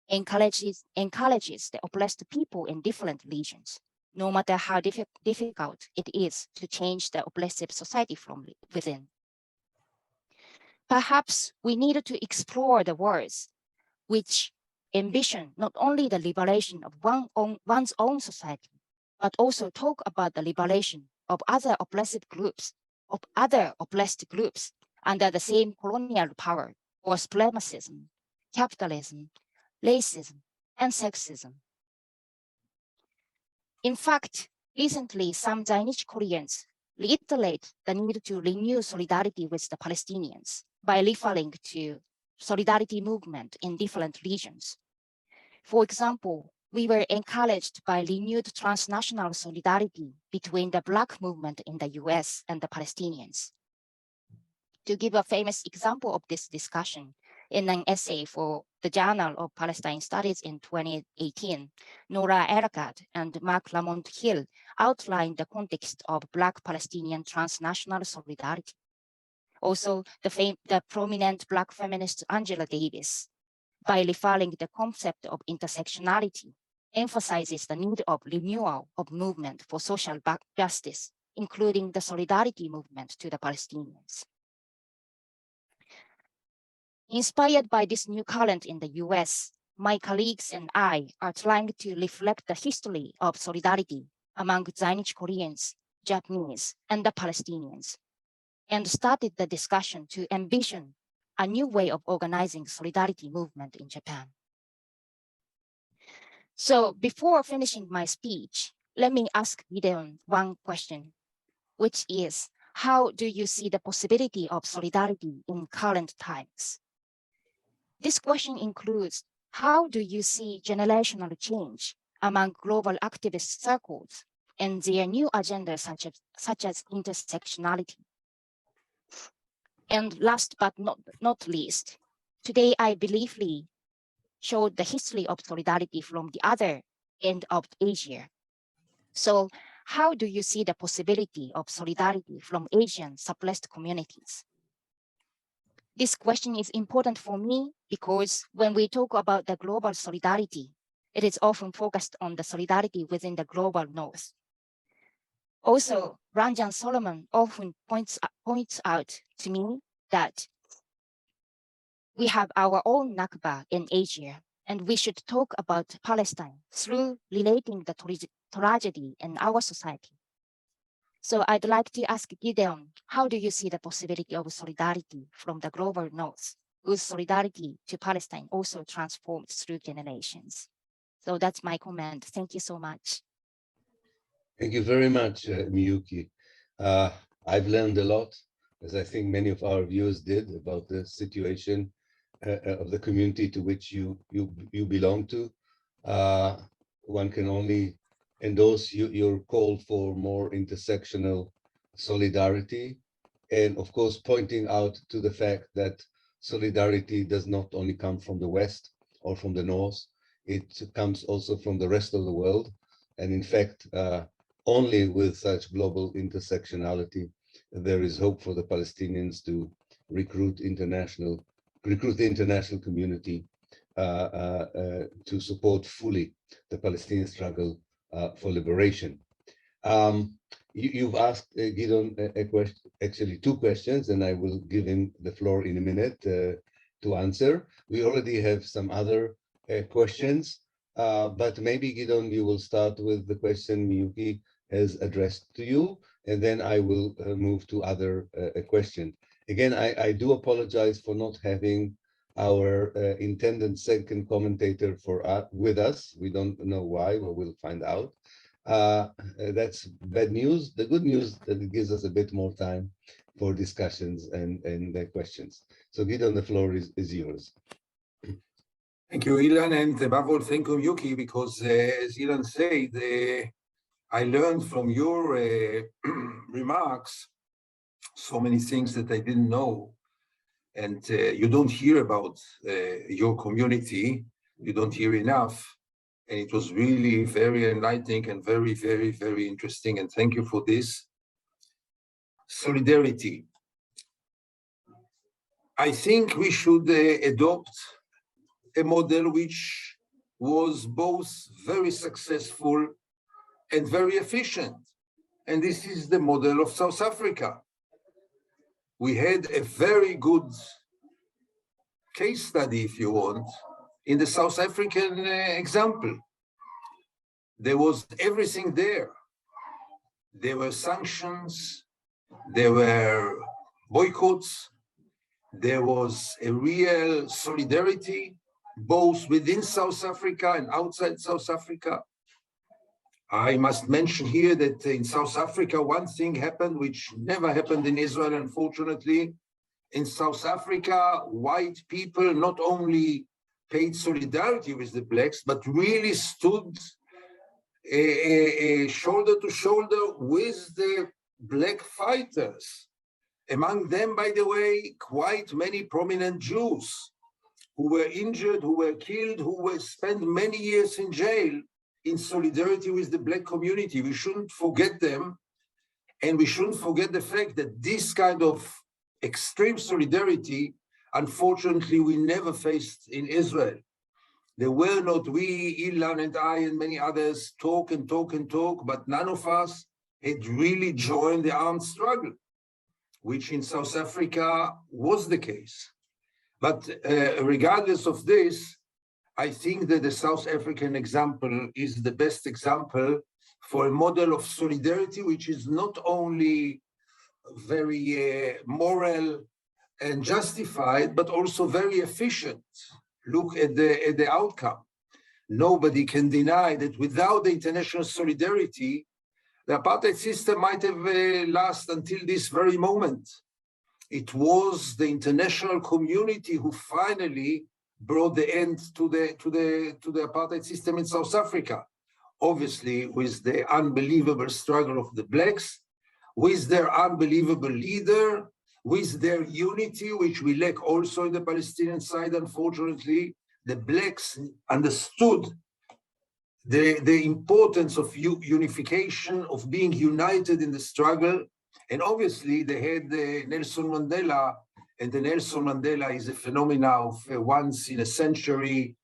Speaker 4: encourages the oppressed people in different regions, no matter how difficult it is to change the oppressive society from within. Perhaps we need to explore the words which ambition not only the liberation of one's own society, but also talk about the liberation of other oppressive groups, of other oppressed groups under the same colonial power or supremacism, capitalism, racism, and sexism. In fact, recently some Chinese Koreans reiterate the need to renew solidarity with the Palestinians by referring to solidarity movement in different regions. For example, we were encouraged by renewed transnational solidarity between the Black movement in the US and the Palestinians. To give a famous example of this discussion, in an essay for the Journal of Palestine Studies in 2018, Nora Erakat and Mark Lamont Hill outlined the context of Black Palestinian transnational solidarity. Also, the prominent Black feminist Angela Davis, by referring the concept of intersectionality, emphasizes the need of renewal of movement for social justice, including the solidarity movement to the Palestinians. Inspired by this new current in the US, my colleagues and I are trying to reflect the history of solidarity among Chinese Koreans, Japanese, and the Palestinians, and started the discussion to envision a new way of organizing solidarity movement in Japan. So before finishing my speech, let me ask Gideon one question, which is, how do you see the possibility of solidarity in current times? This question includes, how do you see generational change among global activist circles and their new agendas such as intersectionality? And last but not least, today I briefly showed the history of solidarity from the other end of Asia. So how do you see the possibility of solidarity from Asian suppressed communities? This question is important for me because when we talk about the global solidarity, it is often focused on the solidarity within the global north. Also, Ranjan Solomon often points out to me that we have our own Nakba in Asia, and we should talk about Palestine through relating the tragedy in our society. So I'd like to ask Gideon, how do you see the possibility of solidarity from the global north, whose solidarity to Palestine also transformed through generations? So that's my comment. Thank you so much.
Speaker 2: Thank you very much, Miyuki. I've learned a lot, as I think many of our viewers did, about the situation of the community to which you belong to. One can only endorse your call for more intersectional solidarity, and of course pointing out to the fact that solidarity does not only come from the West or from the North, it comes also from the rest of the world. And in fact, only with such global intersectionality, there is hope for the Palestinians to recruit the international community to support fully the Palestinian struggle for liberation. You've asked Gideon a question, actually two questions, and I will give him the floor in a minute to answer. We already have some other questions, but maybe Gideon, you will start with the question Miyuki has addressed to you, and then I will move to other questions. Again, I do apologize for not having our intended second commentator with us. We don't know why, but we'll find out. That's bad news. The good news that it gives us a bit more time for discussions and questions. So Gideon, the floor is yours.
Speaker 3: Thank you, Ilan, and above all, thank you, Yuki, because as Ilan said, I learned from your remarks so many things that I didn't know. And you don't hear about your community, you don't hear enough. and it was really very enlightening and very, very, very interesting. And thank you for this. Solidarity. I think we should adopt a model which was both very successful and very efficient. And this is the model of South Africa. We had a very good case study, if you want, in the South African example. There was everything there. There were sanctions, there were boycotts, there was a real solidarity, both within South Africa and outside South Africa. I must mention here that in South Africa, one thing happened which never happened in Israel, unfortunately. In South Africa, white people not only paid solidarity with the blacks, but really stood shoulder to shoulder with the black fighters. Among them, by the way, quite many prominent Jews who were injured, who were killed, who were spent many years in jail in solidarity with the black community. We shouldn't forget them. And we shouldn't forget the fact that this kind of extreme solidarity, unfortunately, we never faced in Israel. There were not, we, Ilan and I and many others, talk and talk and talk, but none of us had really joined the armed struggle, which in South Africa was the case. But regardless of this, I think that the South African example is the best example for a model of solidarity, which is not only very moral and justified, but also very efficient. Look at the outcome. Nobody can deny that without the international solidarity, the apartheid system might have lasted until this very moment. It was the international community who finally brought the end to the apartheid system in South Africa. Obviously, with the unbelievable struggle of the blacks, with their unbelievable leader, with their unity, which we lack also in the Palestinian side, unfortunately. The blacks understood the importance of unification, of being united in the struggle. And obviously, they had Nelson Mandela, and the Nelson Mandela is a phenomenon of once in a century,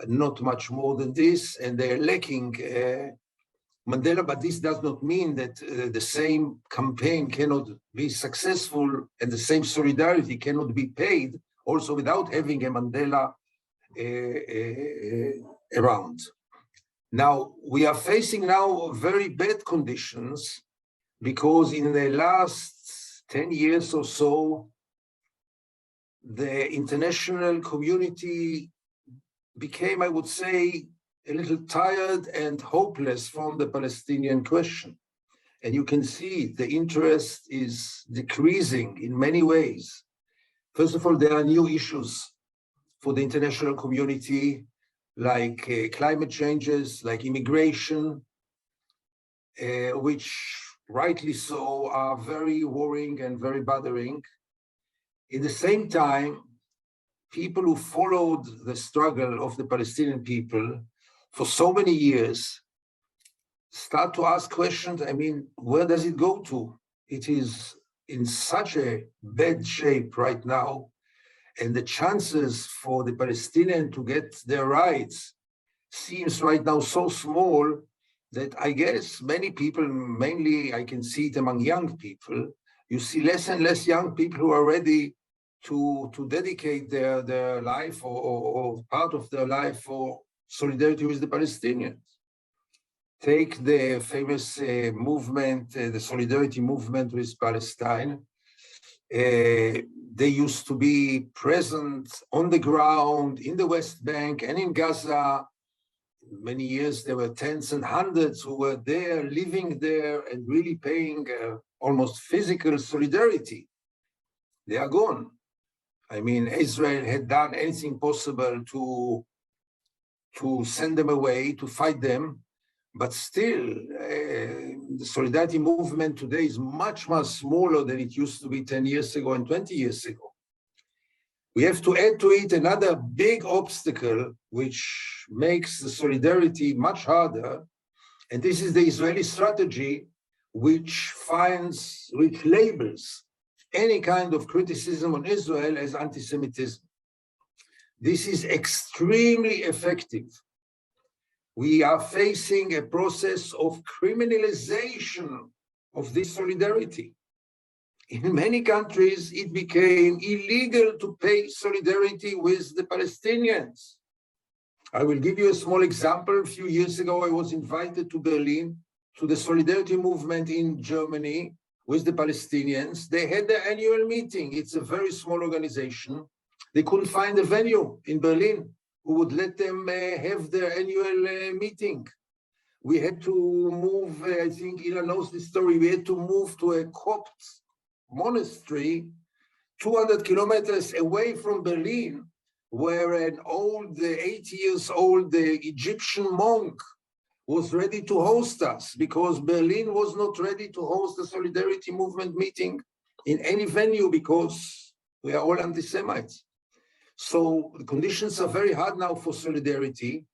Speaker 3: not much more than this, and they're lacking Mandela, but this does not mean that the same campaign cannot be successful and the same solidarity cannot be paid also without having a Mandela around. Now, we are facing now very bad conditions because in the last 10 years or so, the international community became, I would say, a little tired and hopeless from the Palestinian question. And you can see the interest is decreasing in many ways. First of all, there are new issues for the international community, like climate changes, like immigration, which rightly so are very worrying and very bothering. At the same time, people who followed the struggle of the Palestinian people for so many years start to ask questions. I mean, where does it go to? It is in such a bad shape right now, and the chances for the Palestinian to get their rights seems right now so small that I guess many people, mainly I can see it among young people, you see less and less young people who are ready to dedicate their life or part of their life for solidarity with the Palestinians. Take the famous movement, the solidarity movement with Palestine. They used to be present on the ground in the West Bank and in Gaza. Many years there were tens and hundreds who were there, living there and really paying almost physical solidarity. They are gone. I mean, Israel had done anything possible to send them away, to fight them, but still, the solidarity movement today is much, much smaller than it used to be 10 years ago and 20 years ago. We have to add to it another big obstacle, which makes the solidarity much harder. And this is the Israeli strategy, which labels any kind of criticism on Israel as anti-Semitism. This is extremely effective. We are facing a process of criminalization of this solidarity. In many countries, it became illegal to pay solidarity with the Palestinians. I will give you a small example. A few years ago, I was invited to Berlin to the solidarity movement in Germany with the Palestinians. They had their annual meeting. It's a very small organization. They couldn't find a venue in Berlin who would let them have their annual meeting. We had to move, I think Ilan knows this story, we had to move to a Copt monastery 200 kilometers away from Berlin, where an old, 80 years old Egyptian monk was ready to host us, because Berlin was not ready to host a solidarity movement meeting in any venue because we are all anti-Semites. So the conditions are very hard now for solidarity.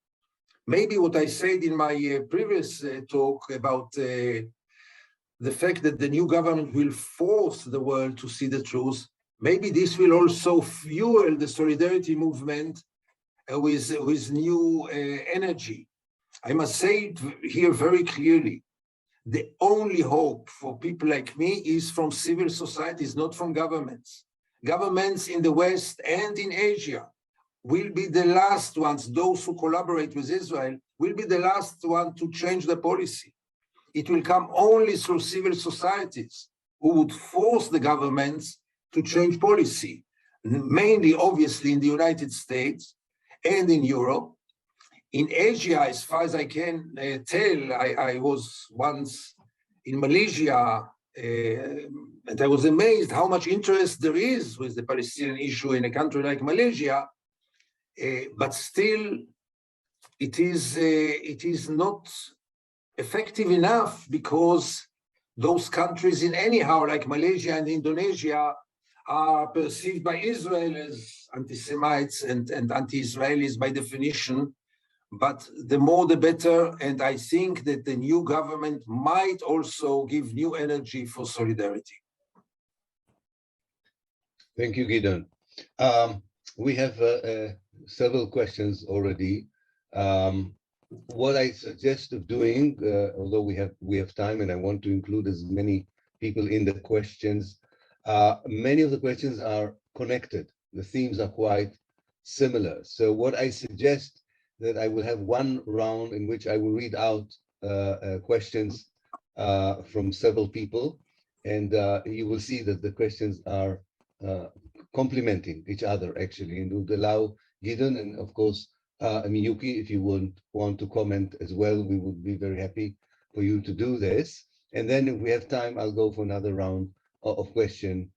Speaker 3: Maybe what I said in my previous talk about the fact that the new government will force the world to see the truth, maybe this will also fuel the solidarity movement with new energy. I must say it here very clearly. The only hope for people like me is from civil societies, not from governments. Governments in the West and in Asia will be the last ones, those who collaborate with Israel, will be the last one to change the policy. It will come only through civil societies who would force the governments to change policy, mainly, obviously, in the United States and in Europe. In Asia, as far as I can tell, I was once in Malaysia, and I was amazed how much interest there is with the Palestinian issue in a country like Malaysia, but still it is not effective enough, because those countries in anyhow, like Malaysia and Indonesia, are perceived by Israel as anti-Semites and anti-Israelis by definition. But the more the better, and I think that the new government might also give new energy for solidarity.
Speaker 2: Thank you, Gideon. We have several questions already. What I suggest of doing, although we have time and I want to include as many people in the questions, many of the questions are connected. The themes are quite similar. So what I suggest that I will have one round in which I will read out questions from several people, and you will see that the questions are complementing each other, actually, and would allow Gideon and, of course, Miyuki, if you would want to comment as well, we would be very happy for you to do this. And then if we have time, I'll go for another round of question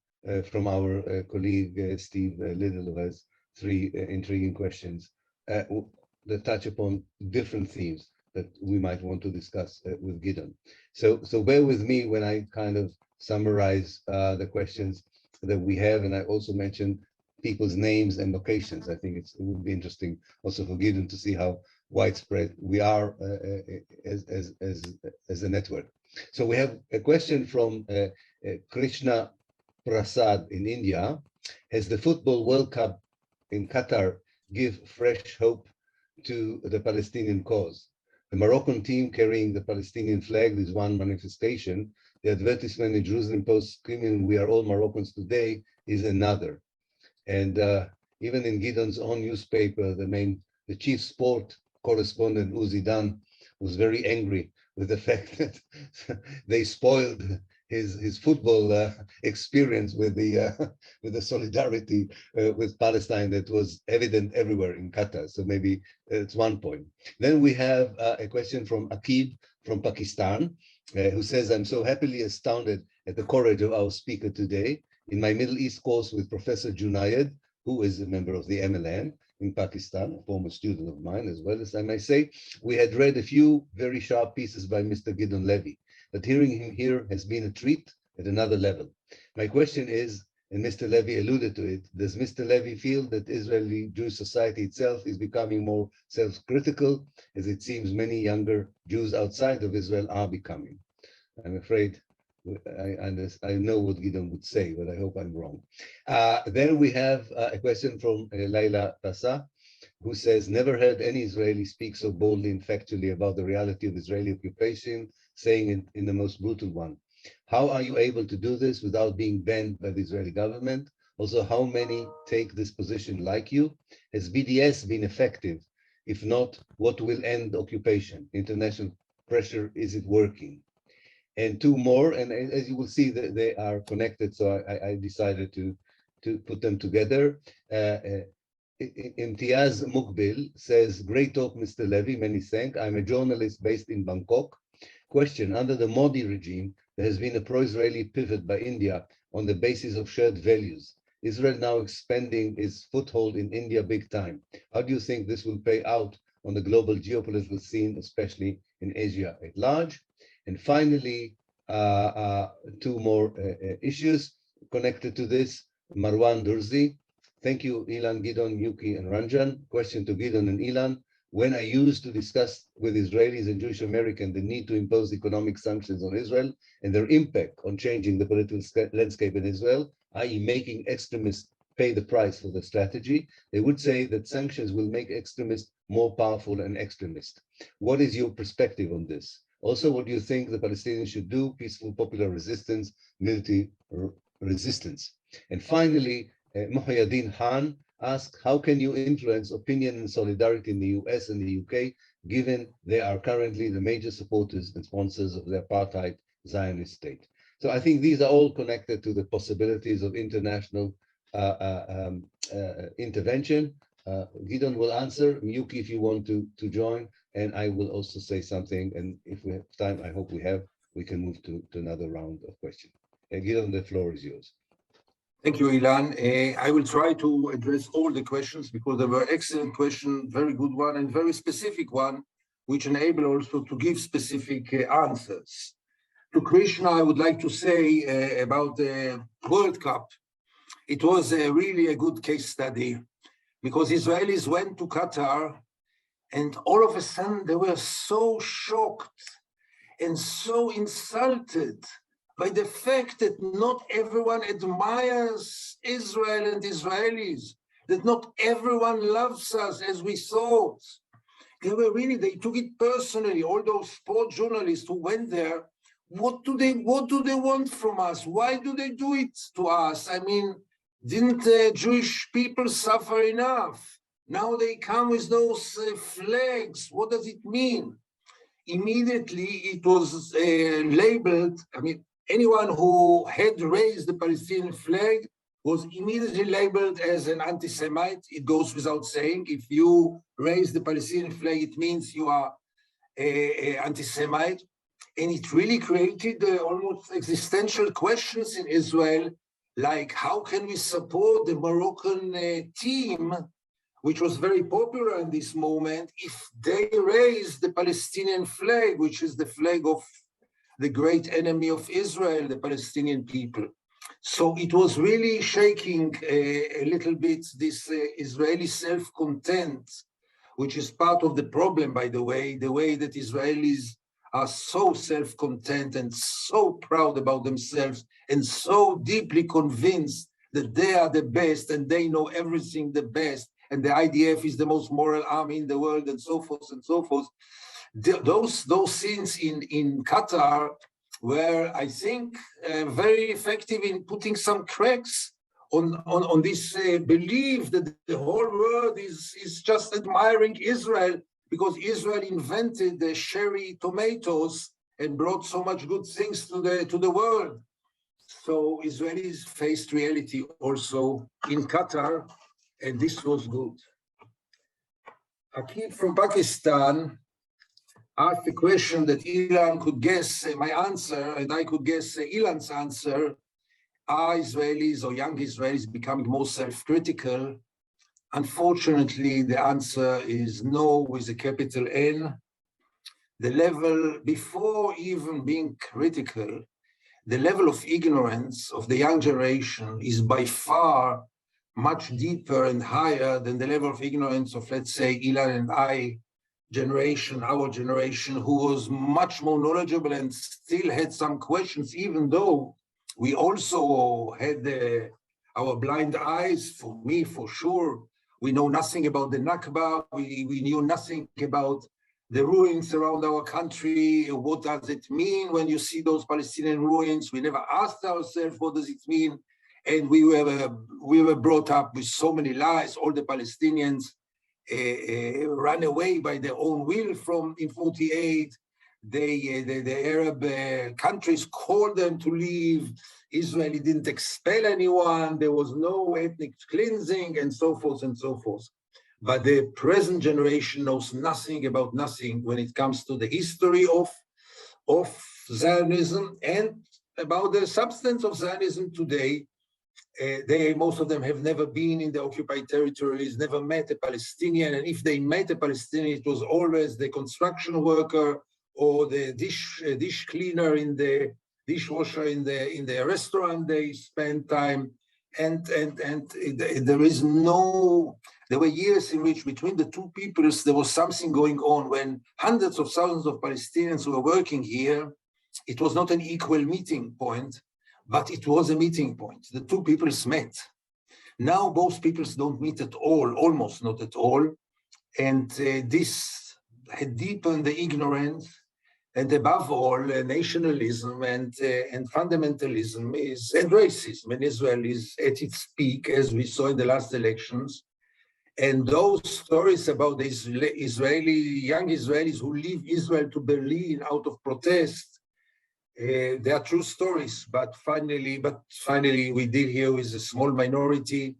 Speaker 2: from our colleague, Steve Little, who has three intriguing questions that touch upon different themes that we might want to discuss with Gideon. So bear with me when I kind of summarize the questions that we have, and I also mentioned people's names and locations. I think it would be interesting also for Gideon to see how widespread we are as a network. So we have a question from Krishna Prasad in India. Has the Football World Cup in Qatar give fresh hope to the Palestinian cause? The Moroccan team carrying the Palestinian flag is one manifestation. The advertisement in Jerusalem Post screaming, "We are all Moroccans today," is another. And even in Gideon's own newspaper, the chief sport correspondent, Uzi Dan, was very angry with the fact that they spoiled his football experience with the solidarity with Palestine that was evident everywhere in Qatar. So maybe it's one point. Then we have a question from Akib from Pakistan, who says, "I'm so happily astounded at the courage of our speaker today. In my Middle East course with Professor Junaid, who is a member of the MLN in Pakistan, a former student of mine as well, as I may say, we had read a few very sharp pieces by Mr. Gideon Levy, but hearing him here has been a treat at another level. My question is, and Mr. Levy alluded to it. Does Mr. Levy feel that Israeli Jewish society itself is becoming more self-critical, as it seems many younger Jews outside of Israel are becoming? I'm afraid I know what Gideon would say, but I hope I'm wrong. Then we have a question from Laila Tassa, who says, never heard any Israeli speak so boldly and factually about the reality of Israeli occupation, saying it in the most brutal one. How are you able to do this without being banned by the Israeli government? Also, how many take this position like you? Has BDS been effective? If not, what will end occupation? International pressure, is it working? And two more, and as you will see, they are connected, so I decided to put them together. Imtiaz Mukbil says, great talk, Mr. Levy, many thanks. I'm a journalist based in Bangkok. Question, under the Modi regime, there has been a pro-Israeli pivot by India on the basis of shared values. Israel now expanding its foothold in India big time. How do you think this will pay out on the global geopolitical scene, especially in Asia at large? And finally, two more issues connected to this. Marwan Durzi. Thank you, Ilan, Gideon, Yuki, and Ranjan. Question to Gideon and Ilan. When I used to discuss with Israelis and Jewish Americans the need to impose economic sanctions on Israel and their impact on changing the political landscape in Israel, i.e. making extremists pay the price for the strategy, they would say that sanctions will make extremists more powerful and extremist. What is your perspective on this? Also, what do you think the Palestinians should do? Peaceful popular resistance, military resistance. And finally, Muhyiddin Khan asked, how can you influence opinion and solidarity in the US and the UK, given they are currently the major supporters and sponsors of the apartheid Zionist state? So I think these are all connected to the possibilities of international intervention. Gideon will answer. Yuki, if you want to join, and I will also say something. And if we have time, I hope we have, we can move to another round of questions. Gideon, the floor is yours.
Speaker 3: Thank you, Ilan. I will try to address all the questions because they were excellent questions, very good one, and very specific one, which enable also to give specific answers. To Krishna, I would like to say about the World Cup. It was really a good case study because Israelis went to Qatar and all of a sudden they were so shocked and so insulted by the fact that not everyone admires Israel and Israelis, that not everyone loves us as we thought. They took it personally, all those sport journalists who went there. What do they want from us? Why do they do it to us? I mean, didn't Jewish people suffer enough? Now they come with those flags. What does it mean? Immediately it was labeled, I mean, anyone who had raised the Palestinian flag was immediately labeled as an anti-Semite. It goes without saying. If you raise the Palestinian flag, it means you are anti-Semite. And it really created almost existential questions in Israel, like how can we support the Moroccan team, which was very popular in this moment, if they raise the Palestinian flag, which is the flag of the great enemy of Israel, the Palestinian people. So it was really shaking a little bit this Israeli self-content, which is part of the problem, by the way that Israelis are so self-content and so proud about themselves and so deeply convinced that they are the best and they know everything the best and the IDF is the most moral army in the world and so forth and so forth. Those scenes in Qatar were, I think, very effective in putting some cracks on this belief that the whole world is just admiring Israel because Israel invented the cherry tomatoes and brought so much good things to the world. So Israelis faced reality also in Qatar, and this was good. A kid from Pakistan asked a question that Ilan could guess my answer, and I could guess Ilan's answer. Are Israelis or young Israelis becoming more self-critical? Unfortunately, the answer is no with a capital N. The level before even being critical, the level of ignorance of the young generation is by far much deeper and higher than the level of ignorance of, let's say, Ilan and I generation, our generation, who was much more knowledgeable and still had some questions, even though we also had our blind eyes. For me, for sure, we know nothing about the Nakba. We knew nothing about the ruins around our country. What does it mean when you see those Palestinian ruins? We never asked ourselves, what does it mean? And we were brought up with so many lies. All the Palestinians ran away by their own will from in 48. The Arab countries called them to leave. Israel didn't expel anyone. There was no ethnic cleansing, and so forth and so forth. But the present generation knows nothing about nothing when it comes to the history of Zionism and about the substance of Zionism today. Most of them have never been in the occupied territories, never met a Palestinian, and if they met a Palestinian, it was always the construction worker or the dish cleaner in the dishwasher in the restaurant they spent time, and there is no. There were years in which between the two peoples there was something going on when hundreds of thousands of Palestinians were working here. It was not an equal meeting point, but it was a meeting point. The two peoples met. Now both peoples don't meet at all, almost not at all. And this had deepened the ignorance, and above all, nationalism and fundamentalism and racism in Israel is at its peak, as we saw in the last elections. And those stories about the young Israelis who leave Israel to Berlin out of protest, they are true stories, but finally we deal here with a small minority.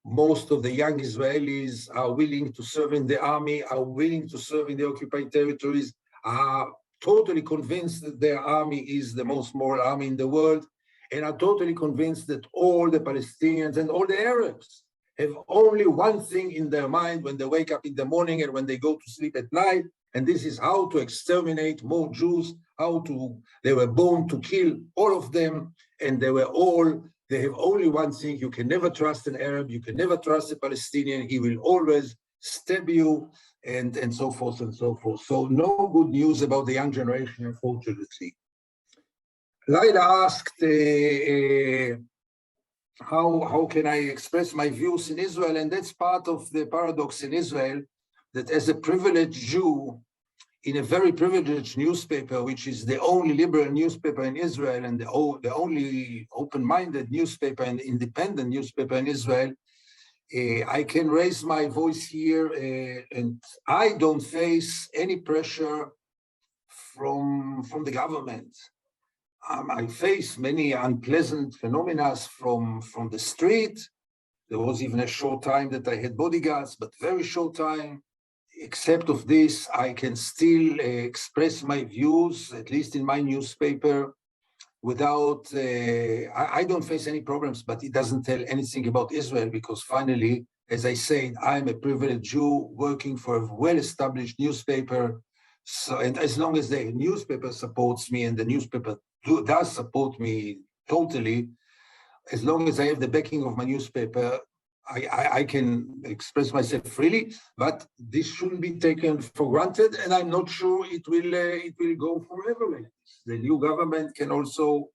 Speaker 3: Most of the young Israelis are willing to serve in the army, are willing to serve in the occupied territories, are totally convinced that their army is the most moral army in the world, and are totally convinced that all the Palestinians and all the Arabs have only one thing in their mind when they wake up in the morning and when they go to sleep at night, and this is how to exterminate more Jews, they were born to kill all of them, and they have only one thing: you can never trust an Arab, you can never trust a Palestinian, he will always stab you, and so forth and so forth. So no good news about the young generation, unfortunately. Laila asked, how can I express my views in Israel? And that's part of the paradox in Israel, that as a privileged Jew in a very privileged newspaper, which is the only liberal newspaper in Israel and the only open-minded newspaper and independent newspaper in Israel, I can raise my voice here, and I don't face any pressure from the government. I face many unpleasant phenomena from the street. There was even a short time that I had bodyguards, but very short time. Except of this, I can still express my views, at least in my newspaper, without, I don't face any problems, but it doesn't tell anything about Israel, because finally, as I said, I'm a privileged Jew working for a well-established newspaper. So, and as long as the newspaper supports me, and the newspaper does support me totally, as long as I have the backing of my newspaper, I can express myself freely, but this shouldn't be taken for granted, and I'm not sure it will go forever like this. The new government can also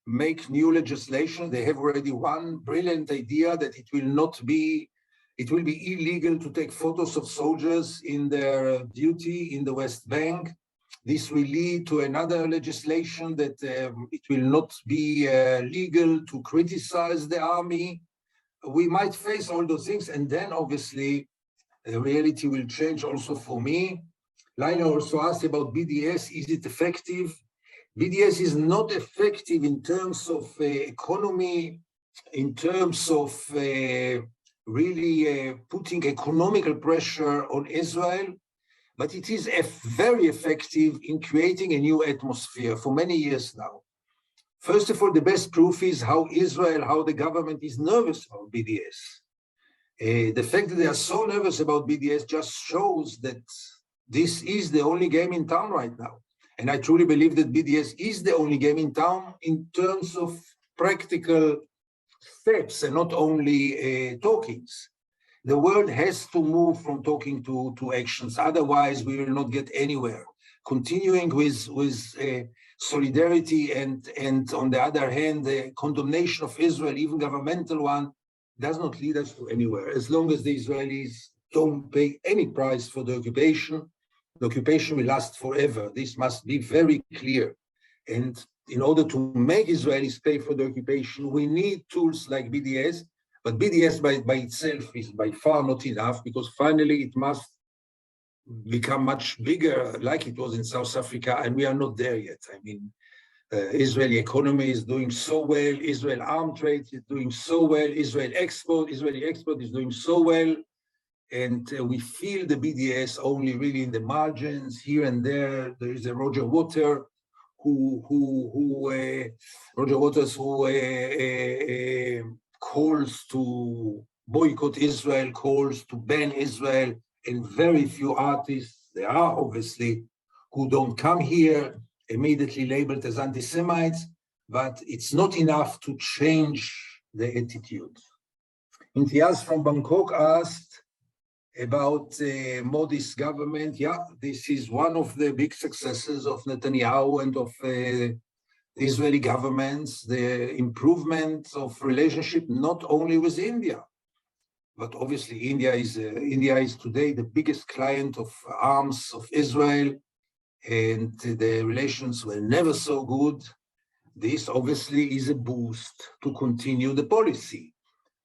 Speaker 3: make new legislation. They have already one brilliant idea that it will be illegal to take photos of soldiers in their duty in the West Bank. This will lead to another legislation that it will not be legal to criticize the army. We might face all those things, and then obviously the reality will change also for me. Laila also asked about BDS. Is it effective? BDS is not effective in terms of economy, in terms of really putting economical pressure on Israel, but it is very effective in creating a new atmosphere for many years now. First of all, the best proof is how the government is nervous about BDS. The fact that they are so nervous about BDS just shows that this is the only game in town right now. And I truly believe that BDS is the only game in town in terms of practical steps and not only talkings. The world has to move from talking to actions. Otherwise, we will not get anywhere. Continuing with solidarity and on the other hand, the condemnation of Israel, even governmental one, does not lead us to anywhere. As long as the Israelis don't pay any price for the occupation will last forever. This must be very clear. And in order to make Israelis pay for the occupation, we need tools like BDS, but BDS by itself is by far not enough, because finally it must become much bigger like it was in South Africa, and we are not there yet. I mean, Israeli economy is doing so well, Israel arm trade is doing so well, Israeli export is doing so well, and we feel the BDS only really in the margins. Here and there, there is a Roger Waters who calls to boycott Israel, calls to ban Israel, and very few artists, there are obviously, who don't come here immediately labeled as anti-Semites, but it's not enough to change the attitude. Imtiaz from Bangkok asked about Modi's government. Yeah, this is one of the big successes of Netanyahu and of Israeli governments, the improvement of relationship not only with India, but obviously India is today the biggest client of arms of Israel, and the relations were never so good. This obviously is a boost to continue the policy.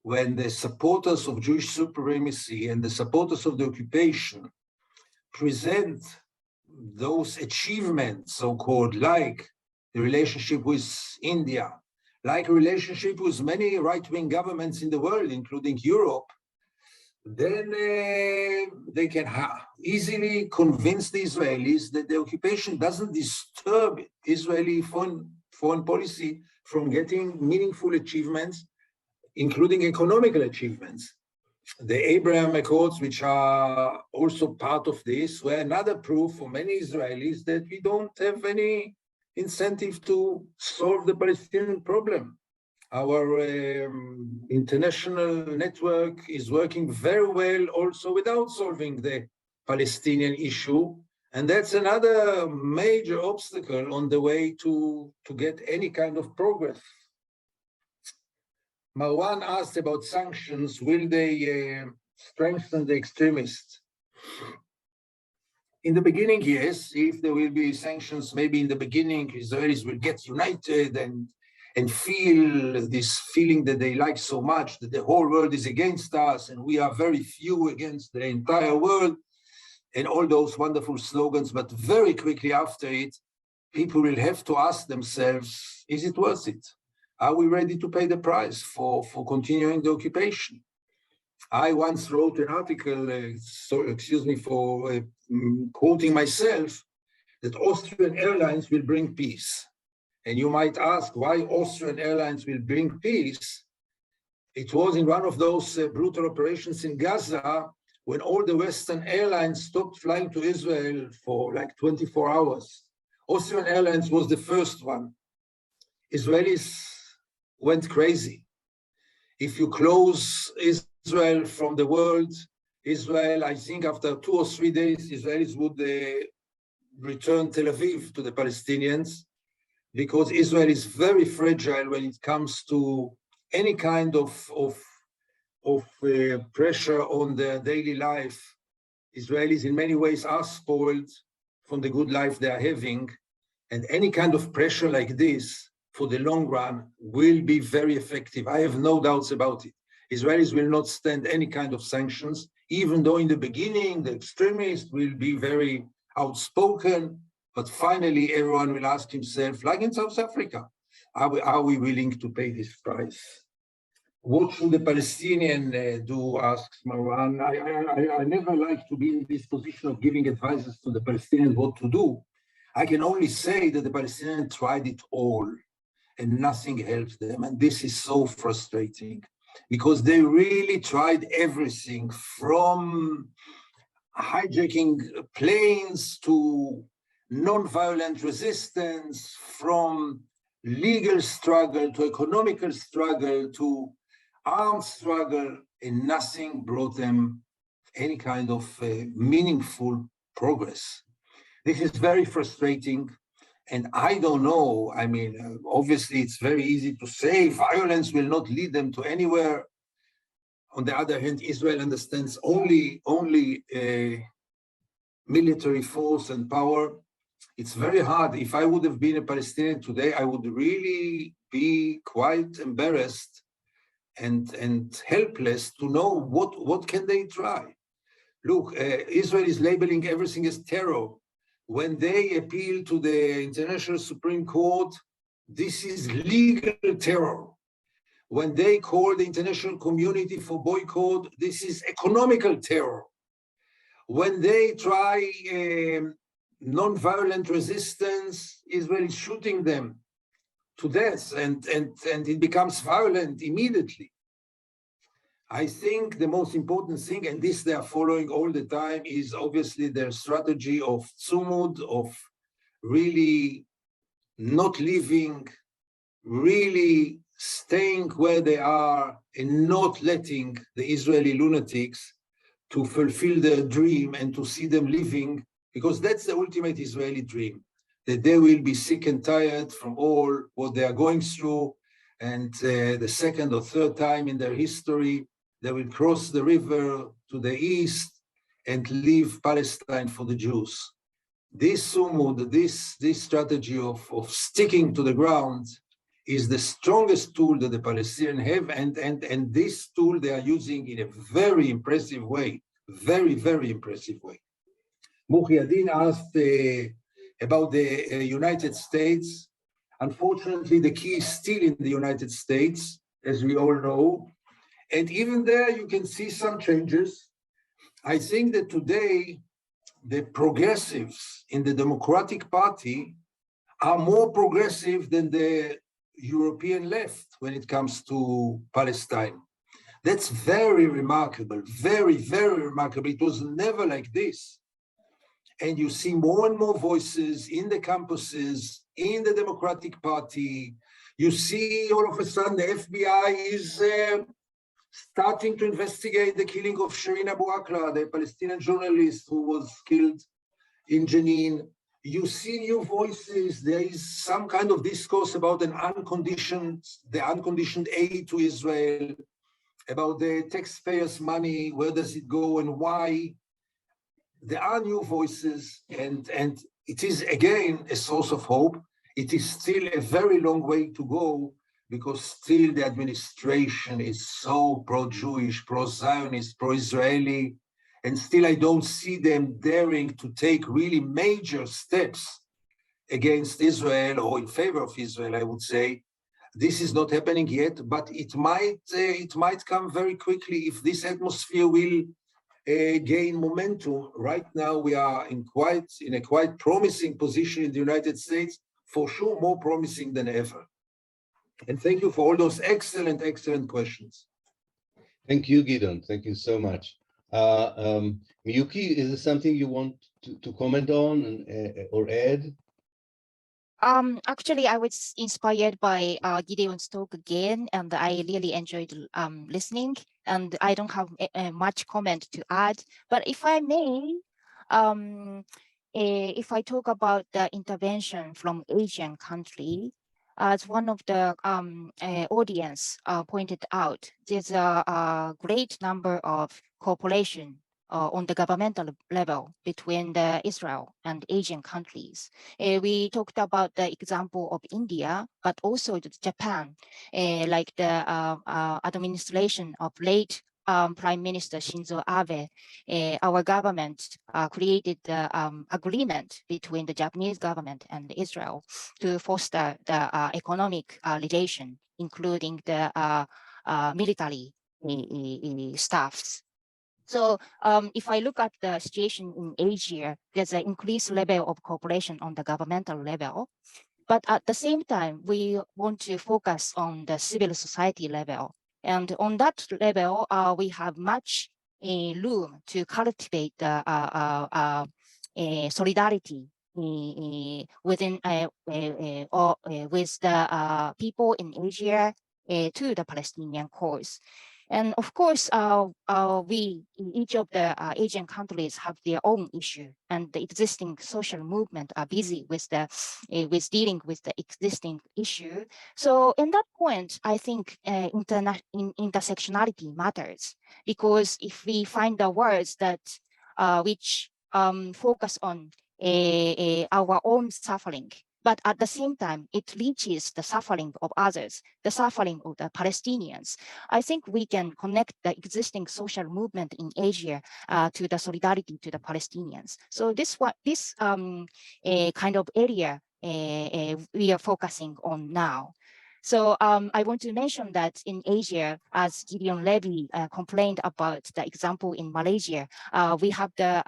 Speaker 3: When the supporters of Jewish supremacy and the supporters of the occupation present those achievements, so-called, like the relationship with India, like a relationship with many right-wing governments in the world, including Europe, then they can easily convince the Israelis that the occupation doesn't disturb Israeli foreign policy from getting meaningful achievements, including economical achievements. The Abraham Accords, which are also part of this, were another proof for many Israelis that we don't have any incentive to solve the Palestinian problem. Our international network is working very well also without solving the Palestinian issue. And that's another major obstacle on the way to get any kind of progress. Marwan asked about sanctions. Will they strengthen the extremists? In the beginning, yes. If there will be sanctions, maybe in the beginning, Israelis will get united and feel this feeling that they like so much, that the whole world is against us and we are very few against the entire world, and all those wonderful slogans. But very quickly after it, people will have to ask themselves, is it worth it? Are we ready to pay the price for continuing the occupation? I once wrote an article, excuse me for quoting myself, that Austrian Airlines will bring peace. And you might ask why Austrian Airlines will bring peace. It was in one of those brutal operations in Gaza when all the Western airlines stopped flying to Israel for like 24 hours. Austrian Airlines was the first one. Israelis went crazy. If you close Israel from the world, Israel, I think after 2 or 3 days, Israelis would return Tel Aviv to the Palestinians, because Israel is very fragile when it comes to any kind of pressure on their daily life. Israelis in many ways are spoiled from the good life they are having, and any kind of pressure like this for the long run will be very effective. I have no doubts about it. Israelis will not stand any kind of sanctions, even though in the beginning the extremists will be very outspoken, but finally everyone will ask himself, like in South Africa, are we willing to pay this price? What should the Palestinian do, asks Marwan. I never like to be in this position of giving advices to the Palestinians what to do. I can only say that the Palestinians tried it all and nothing helped them. And this is so frustrating because they really tried everything, from hijacking planes to non-violent resistance, from legal struggle to economical struggle to armed struggle, and nothing brought them any kind of meaningful progress. This is very frustrating. And I don't know, I mean, obviously it's very easy to say violence will not lead them to anywhere. On the other hand, Israel understands only military force and power. It's very hard. If I would have been a Palestinian today, I would really be quite embarrassed and helpless to know what can they try. Look, Israel is labeling everything as terror. When they appeal to the International Supreme Court, this is legal terror. When they call the international community for boycott, this is economical terror. When they try non-violent resistance, Israel is shooting them to death, and it becomes violent immediately. I think the most important thing, and this they are following all the time, is obviously their strategy of tzumud, of really not leaving, really staying where they are and not letting the Israeli lunatics to fulfill their dream and to see them living, because that's the ultimate Israeli dream, that they will be sick and tired from all what they are going through, and the second or third time in their history, they will cross the river to the east and leave Palestine for the Jews. This sumud, this strategy of sticking to the ground is the strongest tool that the Palestinians have, and this tool they are using in a very impressive way, very, very impressive way. Muhyiddin asked about the United States. Unfortunately, the key is still in the United States, as we all know. And even there, you can see some changes. I think that today, the progressives in the Democratic Party are more progressive than the European left when it comes to Palestine. That's very remarkable, very, very remarkable. It was never like this. And you see more and more voices in the campuses, in the Democratic Party. You see all of a sudden the FBI is starting to investigate the killing of Shireen Abu Akleh, the Palestinian journalist who was killed in Jenin. You see new voices. There is some kind of discourse about the unconditioned aid to Israel, about the taxpayers' money, where does it go and why. There are new voices, and it is again a source of hope. It is still a very long way to go, because still the administration is so pro-Jewish, pro-Zionist, pro-Israeli, and still I don't see them daring to take really major steps against Israel or in favor of Israel, I would say. This is not happening yet, but it might come very quickly if this atmosphere will gain momentum. Right now, we are in a quite promising position in the United States, for sure more promising than ever. And thank you for all those excellent, excellent questions.
Speaker 2: Thank you, Gideon. Thank you so much. Miyuki, is there something you want to comment on or add?
Speaker 4: Actually, I was inspired by Gideon's talk again, and I really enjoyed listening. And I don't have much comment to add. But if I may, if I talk about the intervention from Asian country, as one of the audience pointed out, there's a great number of cooperation on the governmental level between the Israel and Asian countries. We talked about the example of India, but also Japan, like the administration of late Prime Minister Shinzo Abe. Our government created the agreement between the Japanese government and Israel to foster the economic relation, including the military staffs. So if I look at the situation in Asia, there's an increased level of cooperation on the governmental level. But at the same time, we want to focus on the civil society level. And on that level, we have much room to cultivate the solidarity within or with the people in Asia to the Palestinian cause. And of course, each of the Asian countries have their own issue, and the existing social movement are busy with with dealing with the existing issue. So in that point, I think intersectionality matters, because if we find the words that which focus on our own suffering, but at the same time, it reaches the suffering of others, the suffering of the Palestinians, I think we can connect the existing social movement in Asia to the solidarity to the Palestinians. So this kind of area we are focusing on now. So I want to mention that in Asia, as Gideon Levy complained about the example in Malaysia, we have the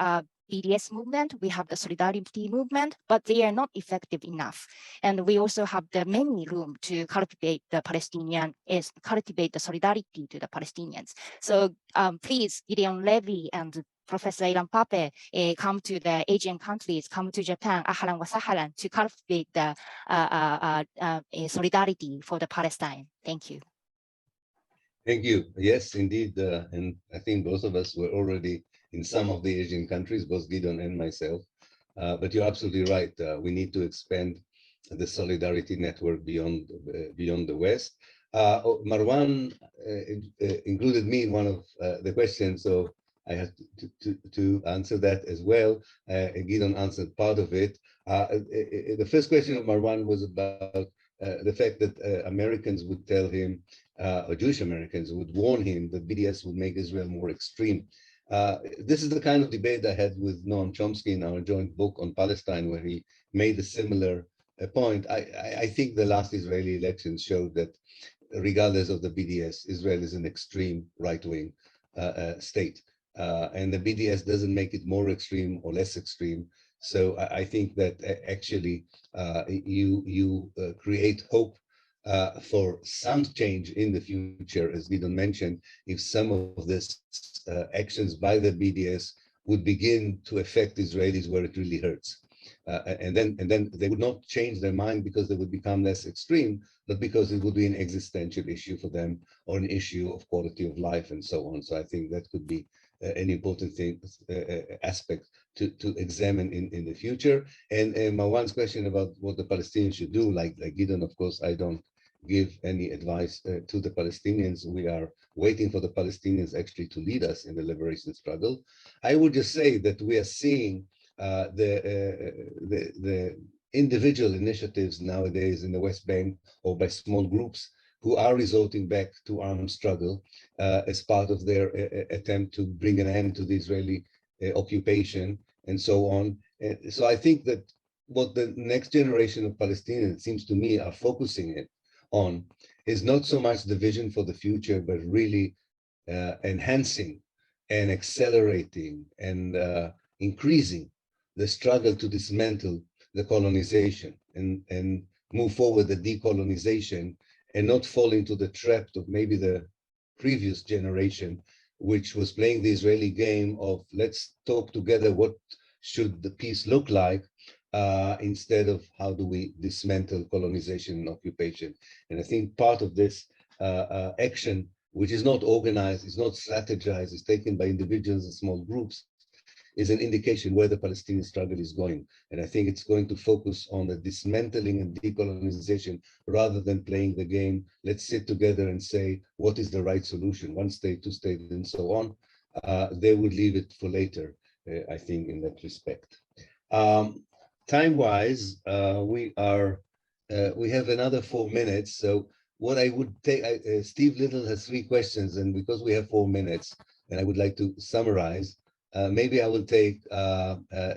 Speaker 4: BDS movement, we have the solidarity movement, but they are not effective enough. And we also have the many room to cultivate the cultivate the solidarity to the Palestinians. So please, Gideon Levy and Professor Ilan Pape, come to the Asian countries, come to Japan, ahlan wa sahlan, to cultivate the solidarity for the Palestine. Thank you.
Speaker 2: Thank you. Yes, indeed. And I think both of us were already in some of the Asian countries, both Gideon and myself. But you're absolutely right. We need to expand the solidarity network beyond the West. Marwan included me in one of the questions, so I have to answer that as well. Gideon answered part of it. The first question of Marwan was about the fact that Americans would tell him, or Jewish Americans would warn him that BDS would make Israel more extreme. This is the kind of debate I had with Noam Chomsky in our joint book on Palestine, where he made a similar point. I think the last Israeli elections showed that regardless of the BDS, Israel is an extreme right-wing state. And the BDS doesn't make it more extreme or less extreme. So I think that actually you create hope for some change in the future, as Gideon mentioned, if some of these actions by the BDS would begin to affect Israelis where it really hurts. And then they would not change their mind because they would become less extreme, but because it would be an existential issue for them, or an issue of quality of life and so on. So I think that could be an important thing, aspect to examine in the future. And Marwan's question about what the Palestinians should do, like Gideon, of course, I don't give any advice to the Palestinians. We are waiting for the Palestinians actually to lead us in the liberation struggle. I would just say that we are seeing the individual initiatives nowadays in the West Bank, or by small groups who are resorting back to armed struggle as part of their attempt to bring an end to the Israeli occupation and so on. So I think that what the next generation of Palestinians, seems to me, are focusing on is not so much the vision for the future, but really enhancing and accelerating and increasing the struggle to dismantle the colonization and move forward the decolonization, and not fall into the trap of maybe the previous generation, which was playing the Israeli game of let's talk together what should the peace look like, instead of how do we dismantle colonization and occupation. And I think part of this action, which is not organized, is not strategized, is taken by individuals and small groups, is an indication where the Palestinian struggle is going. And I think it's going to focus on the dismantling and decolonization rather than playing the game. Let's sit together and say, what is the right solution? One state, two states, and so on. They would leave it for later, I think, in that respect. Time-wise, we have another 4 minutes. So what I would take, Steve Little has 3 questions, and because we have 4 minutes, and I would like to summarize, maybe I will take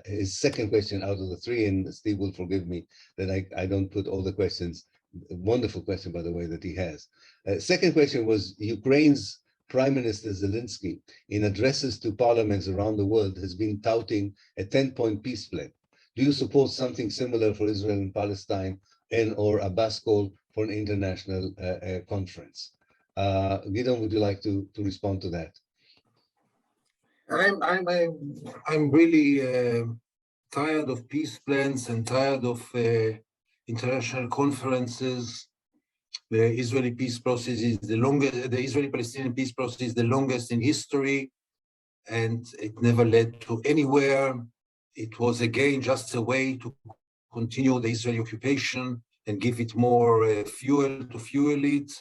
Speaker 2: his second question out of the 3, and Steve will forgive me that I don't put all the questions. Wonderful question, by the way, that he has. Second question was Ukraine's Prime Minister Zelensky, in addresses to parliaments around the world, has been touting a 10-point peace plan. Do you support something similar for Israel and Palestine, and or a Abbas call for an international conference? Gideon, would you like to respond to that?
Speaker 3: I'm really tired of peace plans and tired of international conferences. The Israeli peace process is the longest, the Israeli-Palestinian peace process is the longest in history, and it never led to anywhere. It was again just a way to continue the Israeli occupation and give it more fuel to fuel it.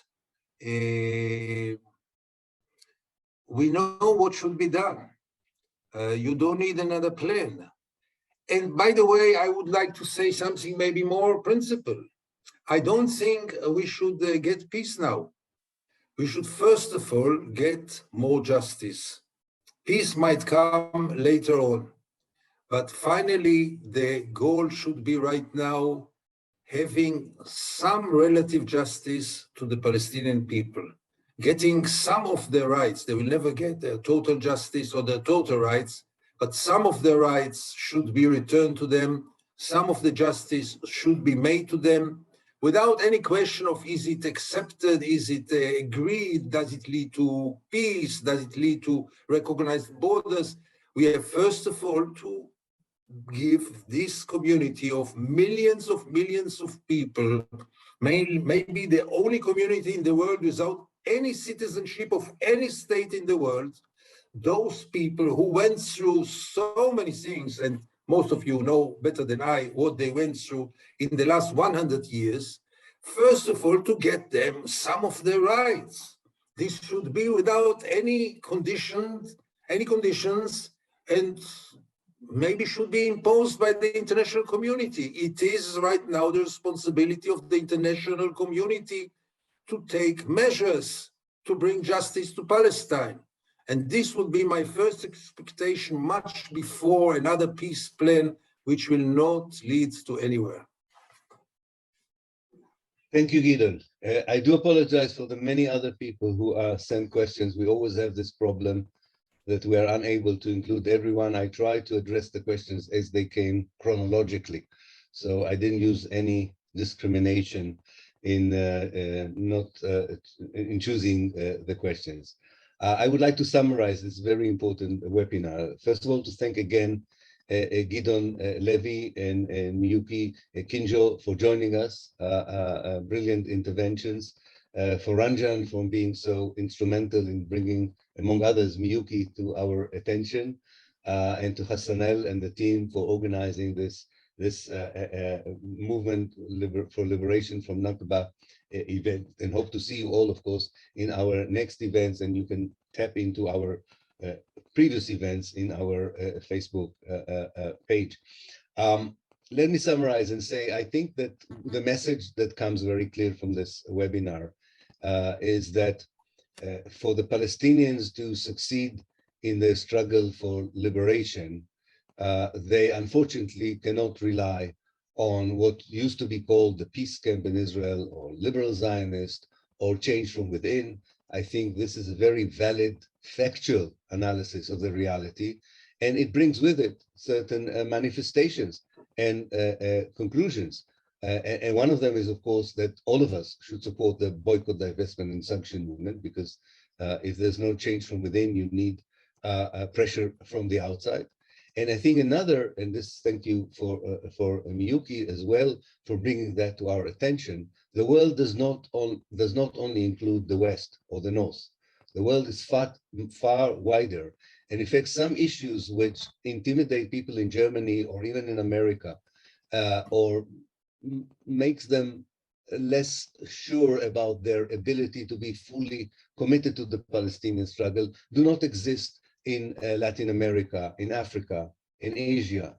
Speaker 3: We know what should be done. You don't need another plan. And by the way, I would like to say something maybe more principled. I don't think we should get peace now. We should first of all get more justice. Peace might come later on, but finally the goal should be right now having some relative justice to the Palestinian people, getting some of their rights. They will never get their total justice or their total rights, but some of their rights should be returned to them. Some of the justice should be made to them without any question of is it accepted, is it agreed, does it lead to peace, does it lead to recognized borders. We have first of all to give this community of millions of people, maybe the only community in the world without any citizenship of any state in the world, those people who went through so many things, and most of you know better than I what they went through in the last 100 years, first of all, to get them some of their rights. This should be without any conditions, and maybe should be imposed by the international community. It is right now the responsibility of the international community to take measures to bring justice to Palestine. And this would be my first expectation much before another peace plan, which will not lead to anywhere.
Speaker 2: Thank you, Gideon. I do apologize for the many other people who sent questions. We always have this problem that we are unable to include everyone. I tried to address the questions as they came chronologically. So I didn't use any discrimination in choosing the questions. I would like to summarize this very important webinar. First of all, to thank again Gideon Levy and Miyuki Kinjo for joining us, brilliant interventions, for Ranjan for being so instrumental in bringing, among others, Miyuki to our attention, and to Hassanel and the team for organizing this movement for liberation from Nakba event, and hope to see you all, of course, in our next events, and you can tap into our previous events in our Facebook page. Let me summarize and say, I think that the message that comes very clear from this webinar is that for the Palestinians to succeed in their struggle for liberation, they unfortunately cannot rely on what used to be called the peace camp in Israel or liberal Zionist or change from within. I think this is a very valid, factual analysis of the reality, and it brings with it certain manifestations and conclusions. And one of them is, of course, that all of us should support the boycott, divestment, and sanction movement, because if there's no change from within, you need pressure from the outside. And I think another, and this thank you for Miyuki as well for bringing that to our attention. The world does not only include the West or the North. The world is far wider, and in fact, some issues which intimidate people in Germany or even in America, or makes them less sure about their ability to be fully committed to the Palestinian struggle, do not exist in Latin America, in Africa, in Asia,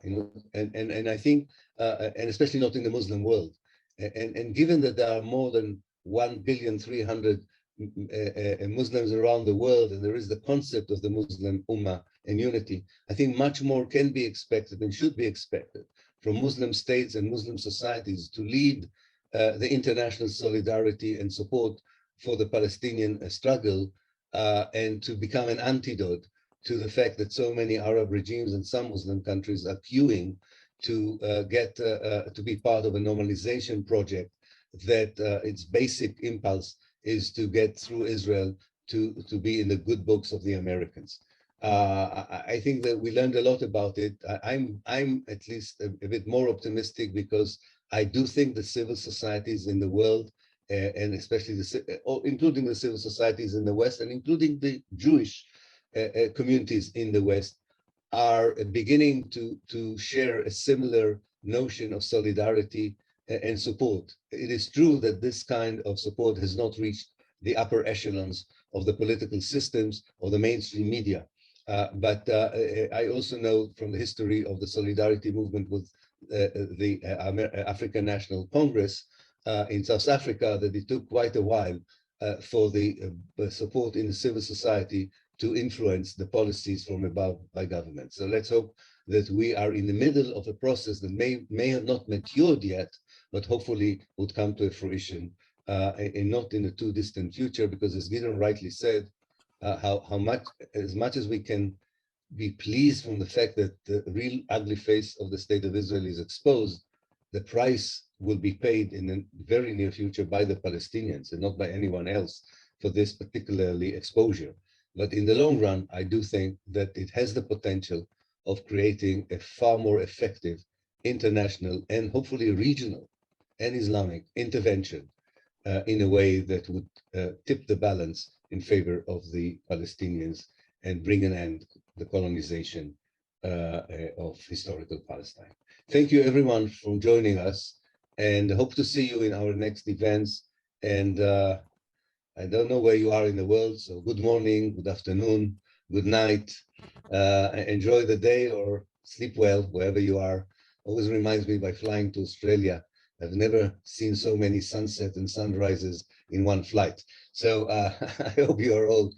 Speaker 2: and I think, and especially not in the Muslim world. And given that there are more than 1,300,000,000 Muslims around the world, and there is the concept of the Muslim Ummah and unity, I think much more can be expected and should be expected from Muslim states and Muslim societies to lead the international solidarity and support for the Palestinian struggle, and to become an antidote to the fact that so many Arab regimes and some Muslim countries are queuing to get to be part of a normalization project that its basic impulse is to get through Israel to be in the good books of the Americans. I think that we learned a lot about it. I'm at least a bit more optimistic because I do think the civil societies in the world, and especially including the civil societies in the West and including the Jewish communities in the West, are beginning to share a similar notion of solidarity and support. It is true that this kind of support has not reached the upper echelons of the political systems or the mainstream media. But I also know from the history of the solidarity movement with the African National Congress in South Africa that it took quite a while for the support in the civil society to influence the policies from above by government. So let's hope that we are in the middle of a process that may have not matured yet, but hopefully would come to a fruition and not in a too distant future, because as Gideon rightly said, as much as we can be pleased from the fact that the real ugly face of the state of Israel is exposed, the price will be paid in the very near future by the Palestinians and not by anyone else for this particularly exposure. But in the long run, I do think that it has the potential of creating a far more effective international and hopefully regional and Islamic intervention in a way that would tip the balance in favor of the Palestinians and bring an end to the colonization of historical Palestine. Thank you everyone for joining us, and hope to see you in our next events. And I don't know where you are in the world, so good morning, good afternoon, good night. Enjoy the day or sleep well wherever you are. Always reminds me by flying to Australia, I've never seen so many sunsets and sunrises in one flight. So I hope you are all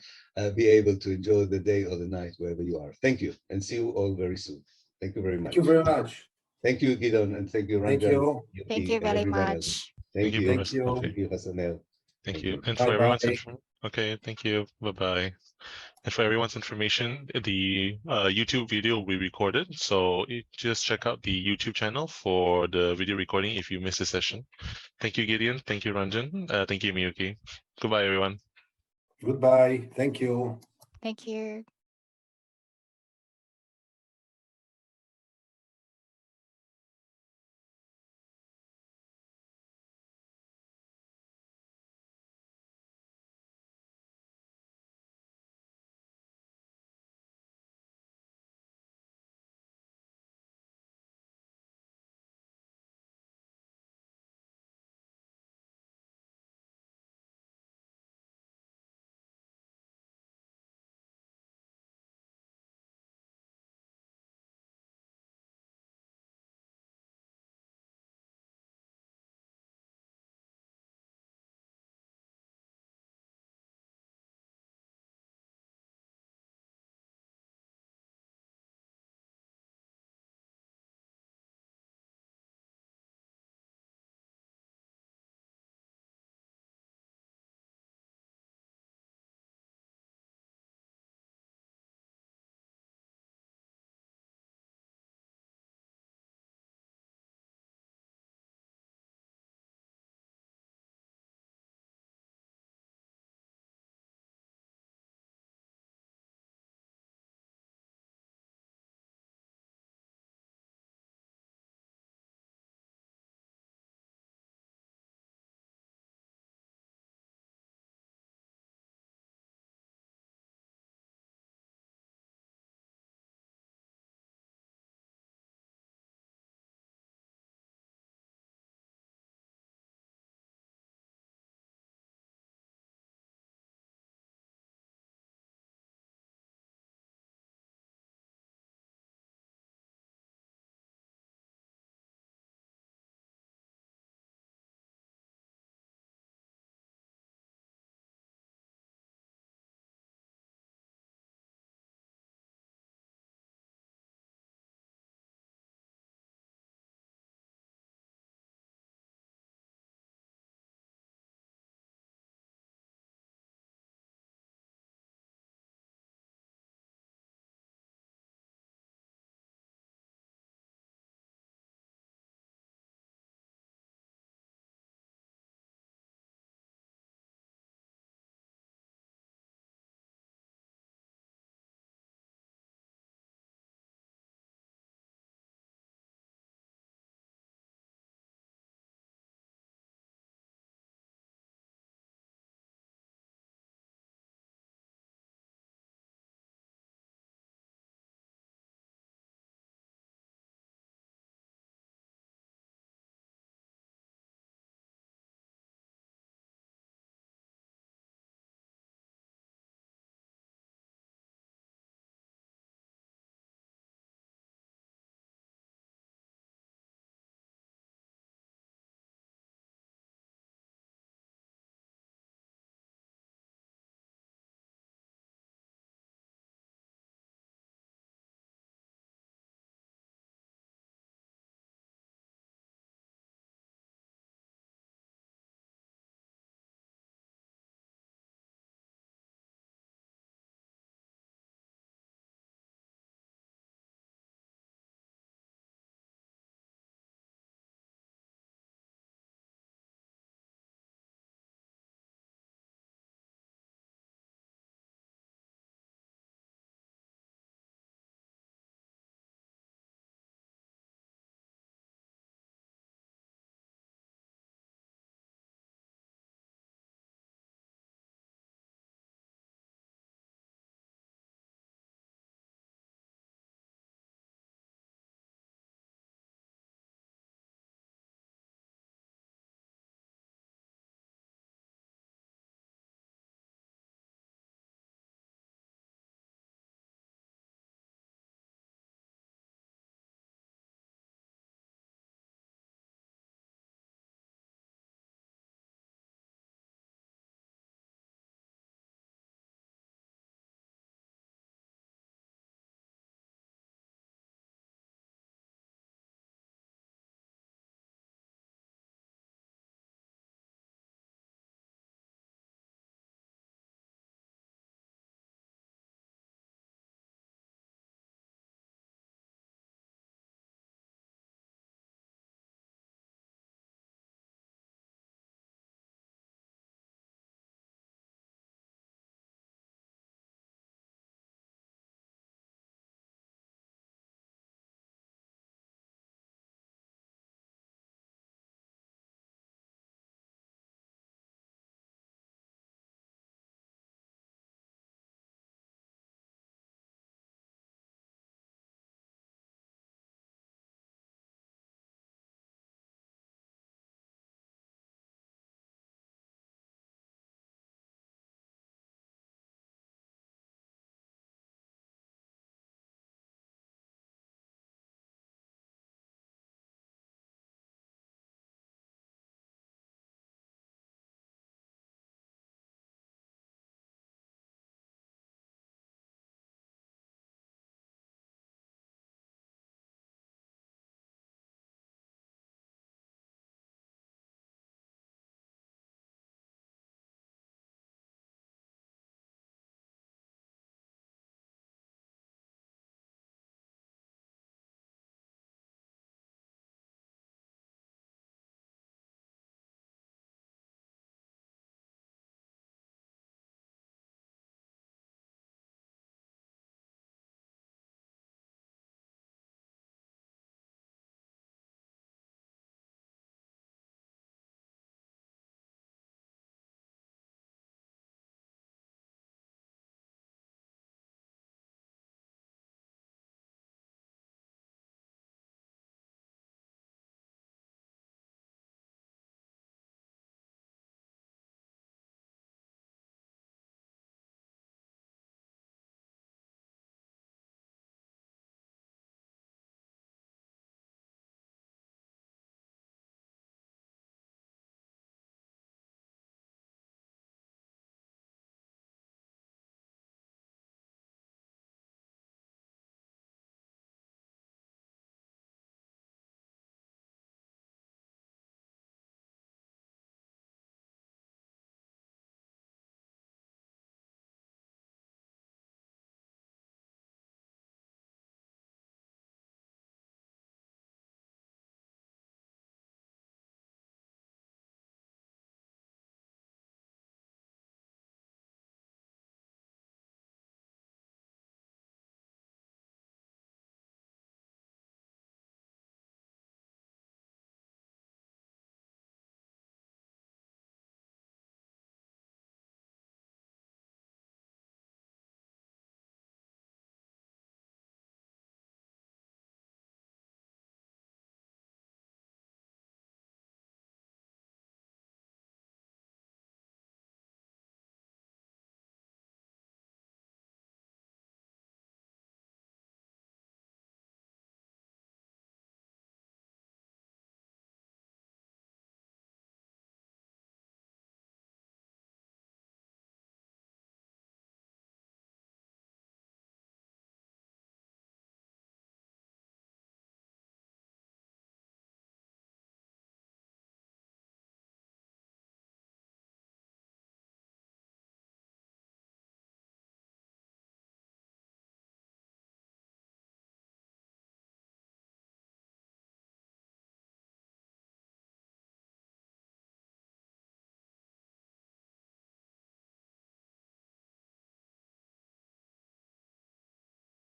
Speaker 2: be able to enjoy the day or the night wherever you are. Thank you, and see you all very soon. Thank you very much.
Speaker 3: Thank you very much.
Speaker 2: Thank you, Gideon, and thank you, Ranjan.
Speaker 3: Thank you.
Speaker 4: Thank you very much.
Speaker 2: Thank you.
Speaker 1: Professor.
Speaker 3: you.
Speaker 1: Okay.
Speaker 2: Thank you, Hassanel.
Speaker 1: Thank
Speaker 2: Thank
Speaker 1: you.
Speaker 2: you.
Speaker 1: And for
Speaker 3: Bye-bye.
Speaker 1: everyone's information, okay, thank you. Bye-bye. And for everyone's information, the YouTube video will be recorded. So just check out the YouTube channel for the video recording if you missed a session. Thank you, Gideon. Thank you, Ranjan. Thank you, Miyuki. Goodbye, everyone.
Speaker 3: Goodbye. Thank you.
Speaker 4: Thank you.